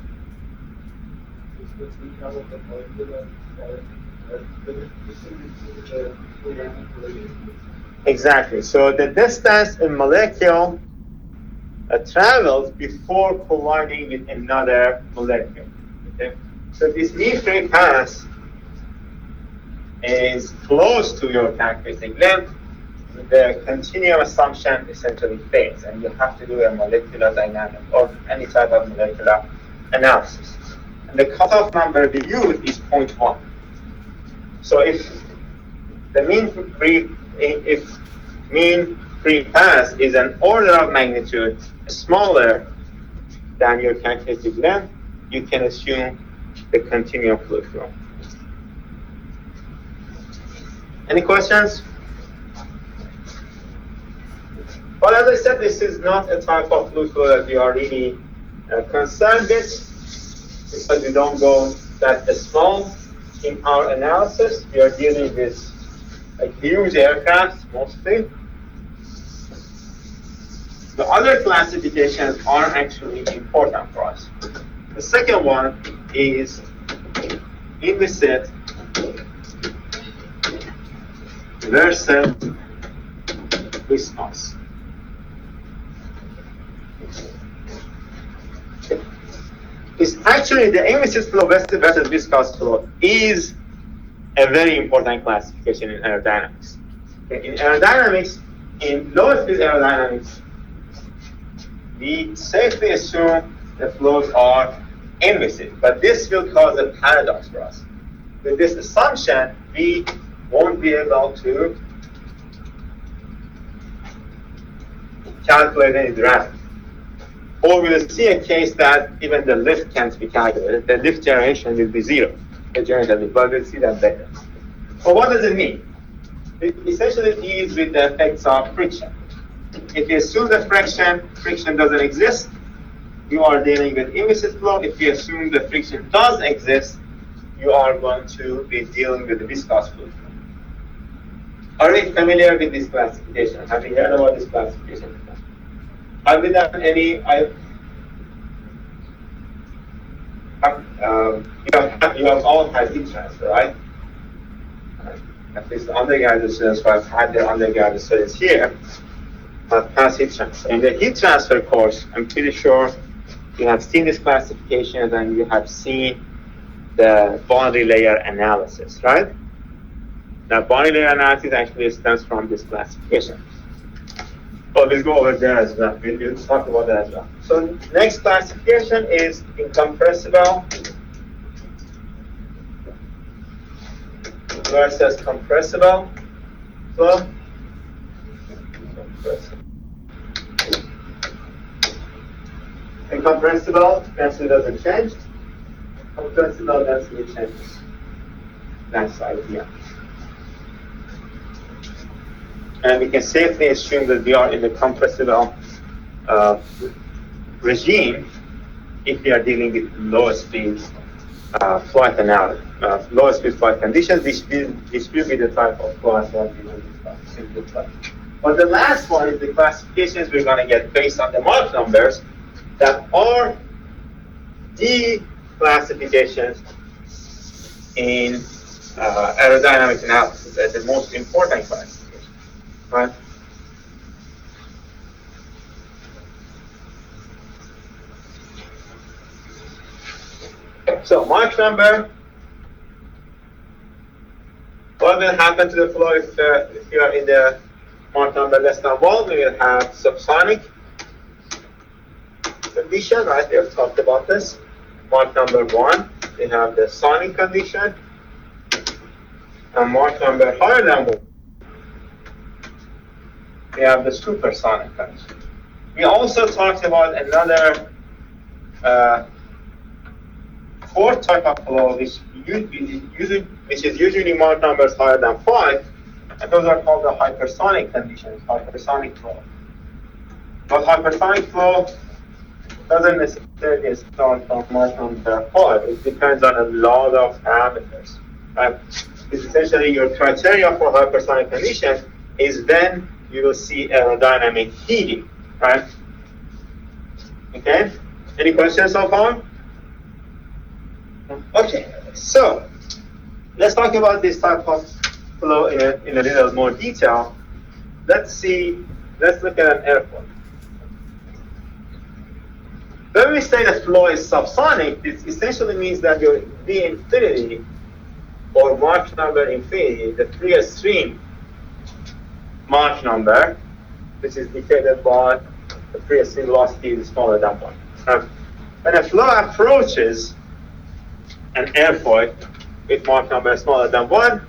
Exactly. So the distance a molecule travels before colliding with another molecule. Okay? So this mean free path is close to your characteristic length. The continuum assumption essentially fails, and you have to do a molecular dynamic or any type of molecular analysis. And the cutoff number we use is 0.1. So if the mean free path is an order of magnitude smaller than your characteristic length, you can assume the continuum fluid flow. Any questions? But as I said, this is not a type of fluid flow that we are really concerned with, because we don't go that small in our analysis. We are dealing with huge aircraft mostly. The other classifications are actually important for us. The second one is implicit versus viscous. It's actually the implicit flow versus viscous flow is a very important classification in aerodynamics. Okay? In aerodynamics, in low speed aerodynamics, we safely assume the flows are implicit, but this will cause a paradox for us. With this assumption, we won't be able to calculate any drag. Or we'll see a case that even the lift can't be calculated. The lift generation will be zero, but we'll see that later. So what does it mean? It essentially deals with the effects of friction. If you assume the friction doesn't exist, you are dealing with implicit flow. If you assume the friction does exist, you are going to be dealing with the viscous fluid flow. Are you familiar with this classification? Have you heard about this classification? Have you done any? You have all had heat transfer, right? At least the undergraduate students who have had their undergraduate studies here have passed heat transfer. In the heat transfer course, I'm pretty sure you have seen this classification and you have seen the boundary layer analysis, right? Now, binary analysis actually stems from this classification. But we'll go over there as well. We'll talk about that as well. So next classification is incompressible versus compressible flow. Incompressible density doesn't change. Compressible density changes. That's the idea. And we can safely assume that we are in the compressible regime if we are dealing with low speed flight analysis, low speed flight conditions. This will be the type of flight that we will discuss. But the last one is the classifications we're going to get based on the Mach numbers that are the classifications in aerodynamic analysis as the most important classification. Right? So Mach number. What will happen to the flow if you are in the Mach number less than 1? We will have subsonic condition, right? We have talked about this. Mach number 1, we have the sonic condition. And Mach number higher than 1, we have the supersonic condition. We also talked about another fourth type of flow, which is usually Mach numbers higher than 5, and those are called the hypersonic conditions, hypersonic flow. But hypersonic flow doesn't necessarily start from Mach number 5. It depends on a lot of parameters. Right? It's essentially your criteria for hypersonic condition is when you will see aerodynamic heating, right? Okay. Any questions so far? Okay. So let's talk about this type of flow in a little more detail. Let's look at an airport. When we say the flow is subsonic, this essentially means that your V infinity or Mach number infinity, the freest stream Mach number, which is dictated by the freest stream velocity is smaller than 1. When a flow approaches an airfoil with Mach number smaller than 1,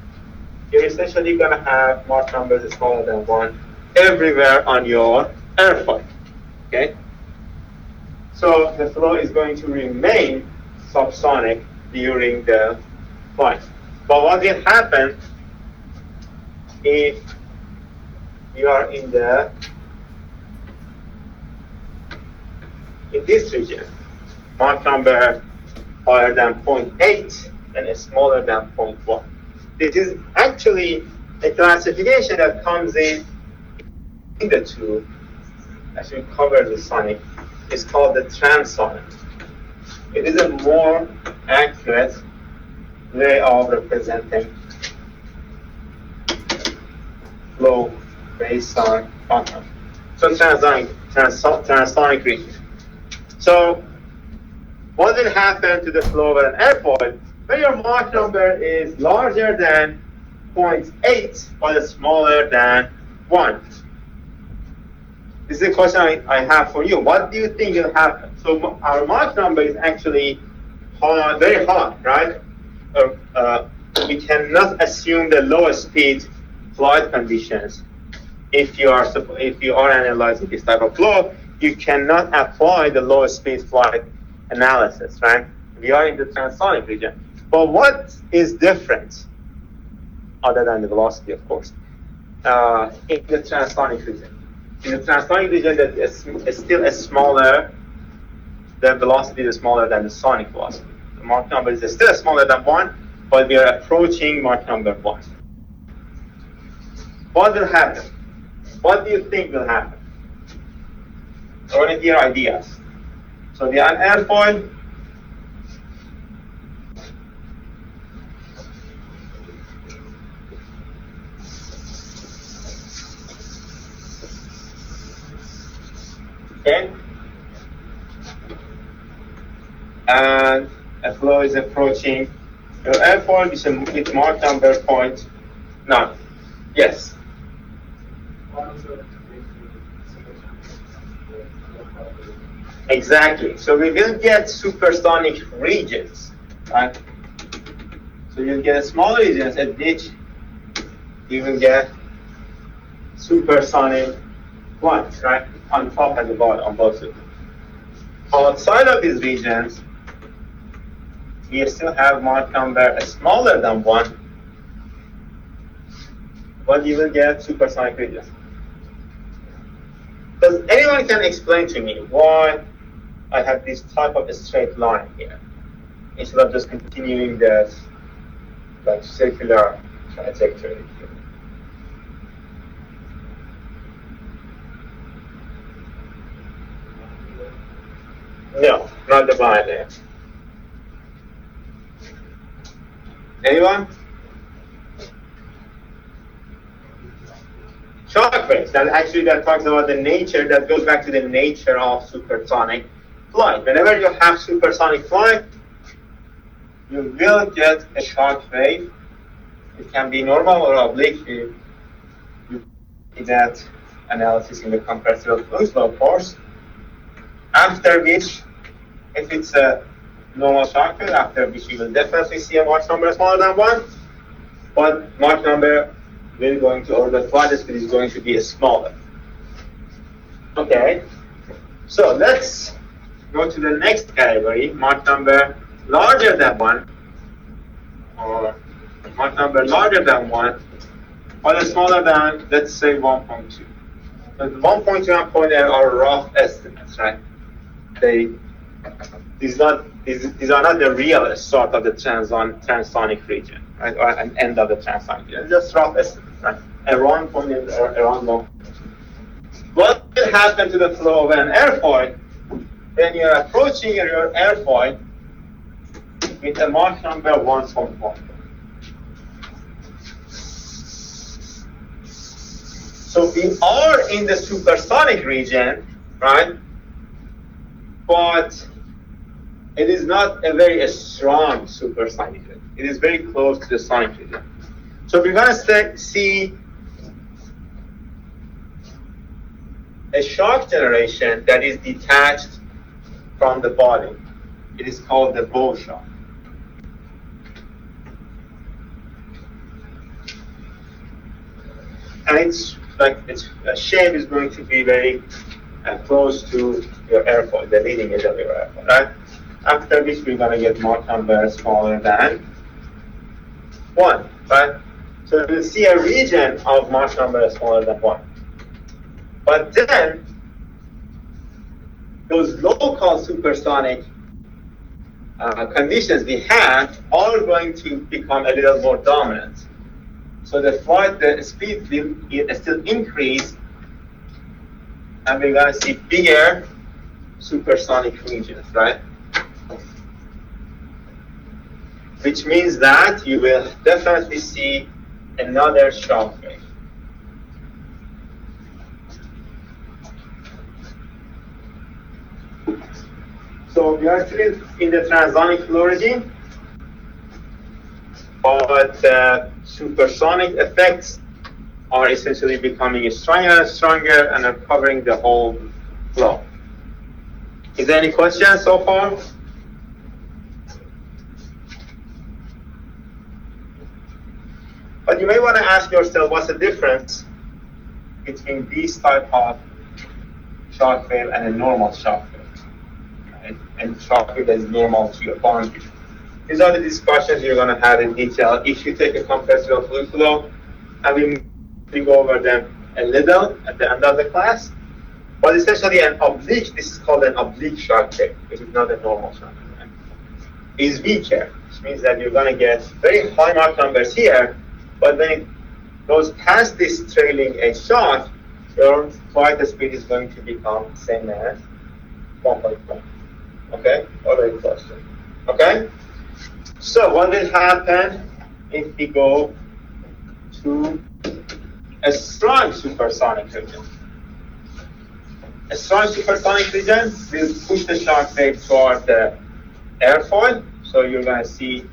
you're essentially going to have Mach numbers smaller than 1 everywhere on your airfoil. Okay? So the flow is going to remain subsonic during the flight. But what will happen if you are in this region, Mach number higher than 0.8 and smaller than 0.1. This is actually a classification that comes in the two, as we cover the sonic. It's called the transonic. It is a more accurate way of representing flow based on Mach number. So transonic region. So what will happen to the flow of an airfoil when your Mach number is larger than 0.8 but smaller than 1? This is a question I have for you. What do you think will happen? So our Mach number is actually high, very high, right? We cannot assume the lowest speed flight conditions. If you are analyzing this type of flow, you cannot apply the lowest speed flight analysis, right? We are in the transonic region. But what is different, other than the velocity, of course, in the transonic region? In the transonic region, that is still smaller, the velocity is smaller than the sonic velocity. The Mach number is still smaller than 1, but we are approaching Mach number 1. What will happen? What do you think will happen? I want to hear ideas. So the airfoil, okay, and a flow is approaching your airfoil with Mach number 0.1 None. Yes. Exactly. So we will get supersonic regions, right? So you'll get small regions at which you will get supersonic ones, right? On top and the bottom, on both sides. Outside of these regions, we still have Mach number smaller than 1, but you will get supersonic regions. Does anyone can explain to me why I have this type of a straight line here instead of just continuing this like circular trajectory here? No, not the binary. Anyone? Shock waves. That talks about the nature, that goes back to the nature of supersonic flight. Whenever you have supersonic flight, you will get a shock wave. It can be normal or oblique. You see that analysis in the compressible fluid flow course. After which, if it's a normal shock wave, after which you will definitely see a Mach number smaller than 1, but Mach number will going to, or the flight speed is going to be smaller. Okay, so let's go to the next category, Mach number larger than 1, or Mach number larger than 1, but smaller than, let's say, 1.2. So the 1.2 and 0.8 are rough estimates, right? These are not the real start of the transonic region, right? Or an end of the transonic region. Just rough estimates, right? Around 0.8 or around 1. What will happen to the flow of an airfoil when you're approaching your airfoil with a Mach number 1.1? So we are in the supersonic region, right? But it is not a very strong supersonic region. It is very close to the sonic region. So we're going to see a shock generation that is detached from the body. It is called the bow shock. And its shape is going to be very close to your airfoil, the leading edge of your airfoil, right? After which we're going to get Mach number smaller than 1, right? So we'll see a region of Mach number smaller than 1. But then, those local supersonic conditions we have are going to become a little more dominant. So the speed will still increase, and we're going to see bigger supersonic regions, right? Which means that you will definitely see another shock wave. So we are still in the transonic flow regime, but supersonic effects are essentially becoming stronger and stronger and are covering the whole flow. Is there any questions so far? But you may want to ask yourself, what's the difference between this type of shock wave and a normal shock wave? Right? And shock wave that is normal to your boundary. These are the discussions you're going to have in detail if you take a compressible fluid flow, and we go over them a little at the end of the class. But essentially an oblique, this is called an oblique shock wave, which is not a normal shock wave, right? Is weaker, which means that you're going to get very high Mach numbers here, but when it goes past this trailing edge shock, your flight speed is going to become same as 1.1. Okay? Already question. Okay? So what will happen if we go to a strong supersonic region? A strong supersonic region will push the shock wave toward the airfoil. So you're going to see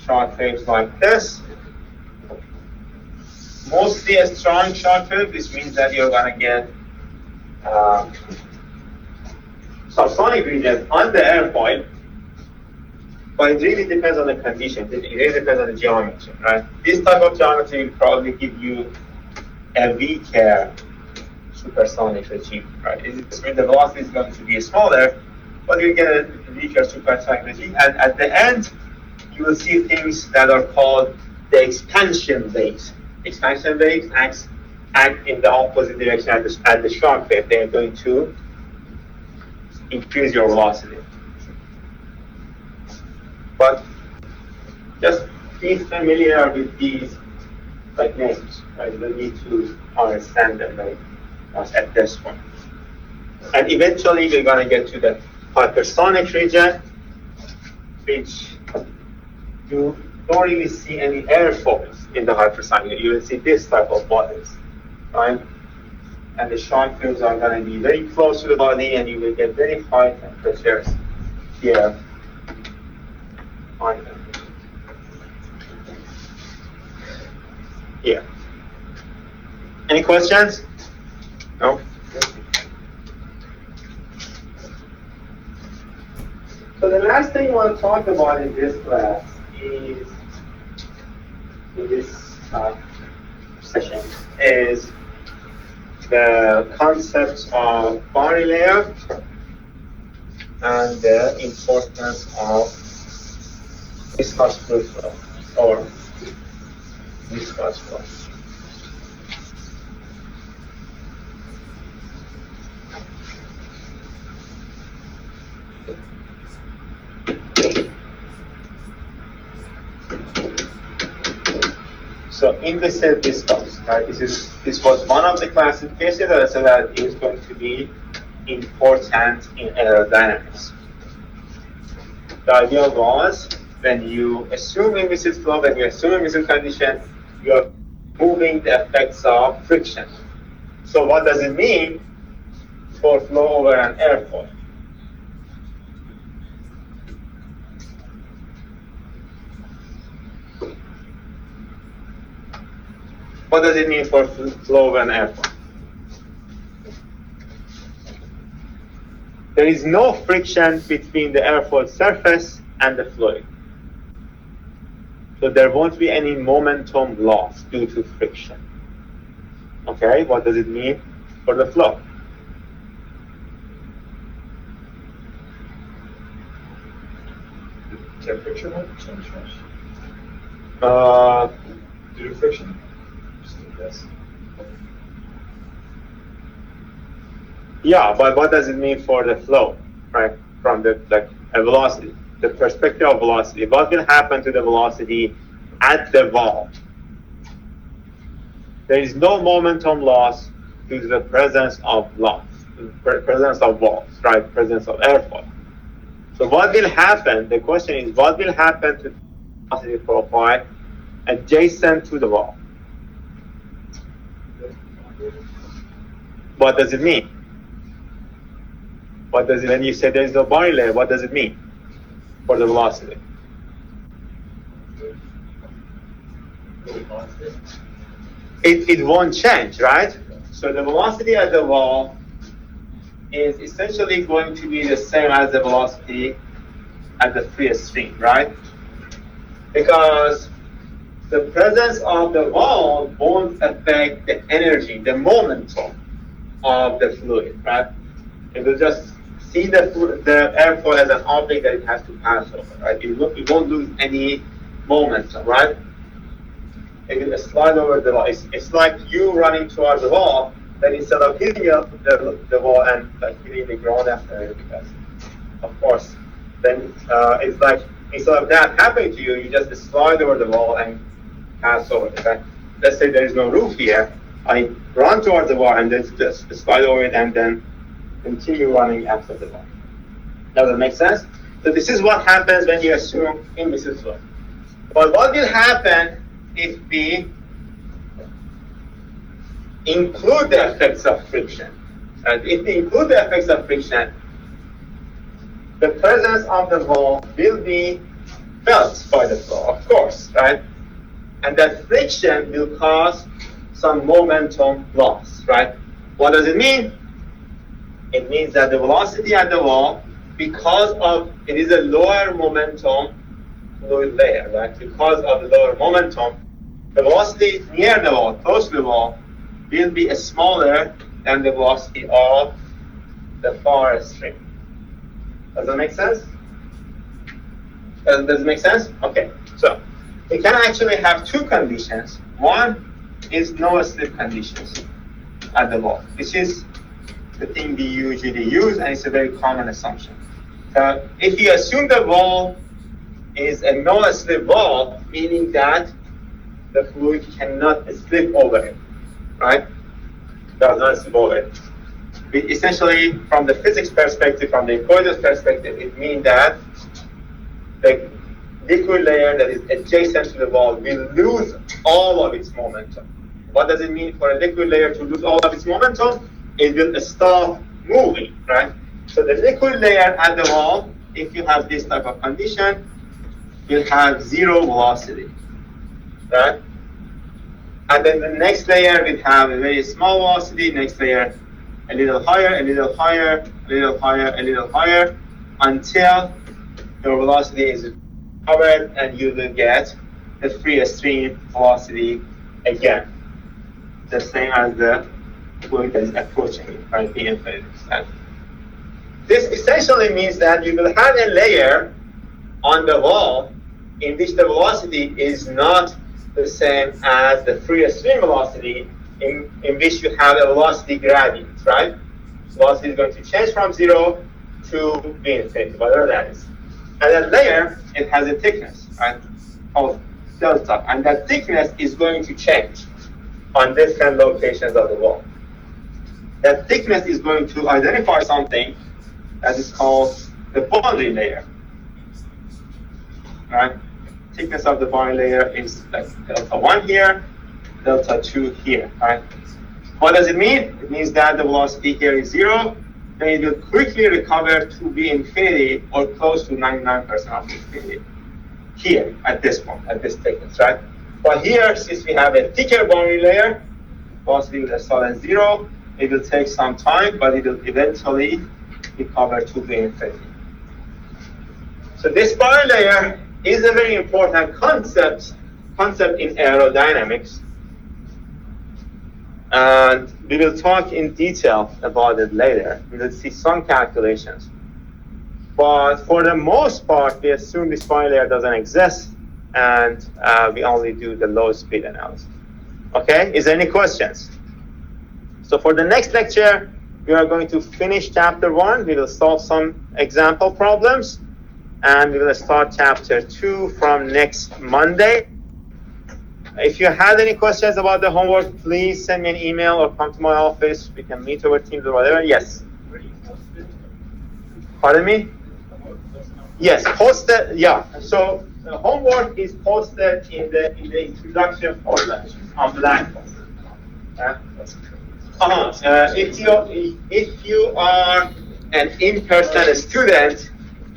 shock waves like this. mostly a strong shock field, which means that you're going to get subsonic regions on the airfoil, but it really depends on the conditions. It really depends on the geometry, right? This type of geometry will probably give you a weaker supersonic regime, right? It means the velocity is going to be smaller, but you get a weaker supersonic regime, and at the end, you will see things that are called the expansion waves. Expansion waves act in the opposite direction at the shock wave. They are going to increase your velocity. But just be familiar with these like names, right? You don't need to understand them very much at this point. And eventually we're going to get to the hypersonic region, which you don't really see any airfoils in the hypersonic. You will see this type of bodies, right? And the shock fields are going to be very close to the body, and you will get very high temperatures here. Yeah. Any questions? No? So the last thing I want to talk about in this class is, in this session, is the concepts of boundary layer and the importance of viscous fluid flow or viscous flow. So implicit viscous, right? This was one of the classifications that I said that is going to be important in aerodynamics. The idea was, when you assume implicit flow, when you assume implicit condition, you are moving the effects of friction. So what does it mean for flow over an airfoil? What does it mean for flow over an airfoil? There is no friction between the airfoil surface and the fluid. So there won't be any momentum loss due to friction. Okay, what does it mean for the flow? Temperature won't change much. Due to friction? Just a guess. Yeah, but what does it mean for the flow, right? From the velocity, the perspective of velocity. What will happen to the velocity at the wall? There is no momentum loss due to the presence of presence of walls, right? Presence of airfoil. So what will happen? The question is, what will happen to the velocity profile adjacent to the wall? What does it mean? What does it, when you say there is no boundary layer, what does it mean for the velocity? It won't change, right? So the velocity at the wall is essentially going to be the same as the velocity at the free stream, right? Because the presence of the wall won't affect the energy, the momentum of the fluid, right? It will just see the airfoil as an object that it has to pass over, right? It won't lose any momentum, right? It will slide over the wall. It's like you running towards the wall, then instead of hitting the wall and like hitting the ground after it, because of course, then it's like instead of that happening to you, you just slide over the wall and pass over it. Right? Let's say there is no roof here. I run towards the wall and then just slide over it and then continue running after the wall. Does that make sense? So this is what happens when you assume implicit flow. But what will happen if we include the effects of friction? And if we include the effects of friction, the presence of the wall will be felt by the flow, of course, right? And that friction will cause some momentum loss, right? What does it mean? It means that the velocity at the wall, because of it is a lower momentum fluid layer, right? Because of the lower momentum, the velocity near the wall, close to the wall, will be smaller than the velocity of the far stream. Does that make sense? Does it make sense? Okay, so we can actually have two conditions. One is no slip conditions at the wall, which is the thing we usually use, and it's a very common assumption. So if you assume the wall is a no slip wall, meaning that the fluid cannot slip over it, right? Does not slip over it. Essentially, from the physics perspective, from the equations perspective, it means that the liquid layer that is adjacent to the wall will lose all of its momentum. What does it mean for a liquid layer to lose all of its momentum? It will stop moving, right? So the liquid layer at the wall, if you have this type of condition, will have zero velocity, right? And then the next layer will have a very small velocity, next layer a little higher, a little higher, a little higher, a little higher, until your velocity is covered and you will get the free stream velocity again. The same as the fluid that is approaching it, right? The infinite extent. This essentially means that you will have a layer on the wall in which the velocity is not the same as the free stream velocity, in which you have a velocity gradient, right? Velocity is going to change from 0 to the infinity, whatever that is. And that layer, it has a thickness, right, called delta. And that thickness is going to change on different locations of the wall. That thickness is going to identify something that is called the boundary layer, right? Thickness of the boundary layer is like delta 1 here, delta 2 here, right? What does it mean? It means that the velocity here is 0, then it will quickly recover to be infinity or close to 99% of infinity here at this point, at this thickness, right? But here, since we have a thicker boundary layer, velocity will start at 0. It will take some time, but it will eventually recover to the infinity. So this boundary layer is a very important concept in aerodynamics. And we will talk in detail about it later. We will see some calculations. But for the most part, we assume this boundary layer doesn't exist, and we only do the low speed analysis. Okay, is there any questions? So for the next lecture, we are going to finish chapter 1. We will solve some example problems, and we will start chapter 2 from next Monday. If you had any questions about the homework, please send me an email or come to my office. We can meet over Teams or whatever. Yes? Pardon me? Yes, posted. Yeah. So the homework is posted in the introduction folder on Blackboard. If you are an in-person student,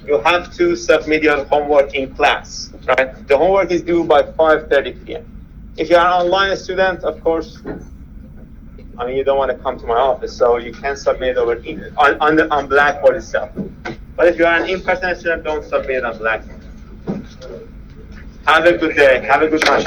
you have to submit your homework in class. Right? The homework is due by 5:30 p.m. If you are an online student, of course, I mean, you don't want to come to my office, so you can submit over on Blackboard itself. But if you are an in-person student, don't submit on Blackboard. Have a good day. Have a good lunch.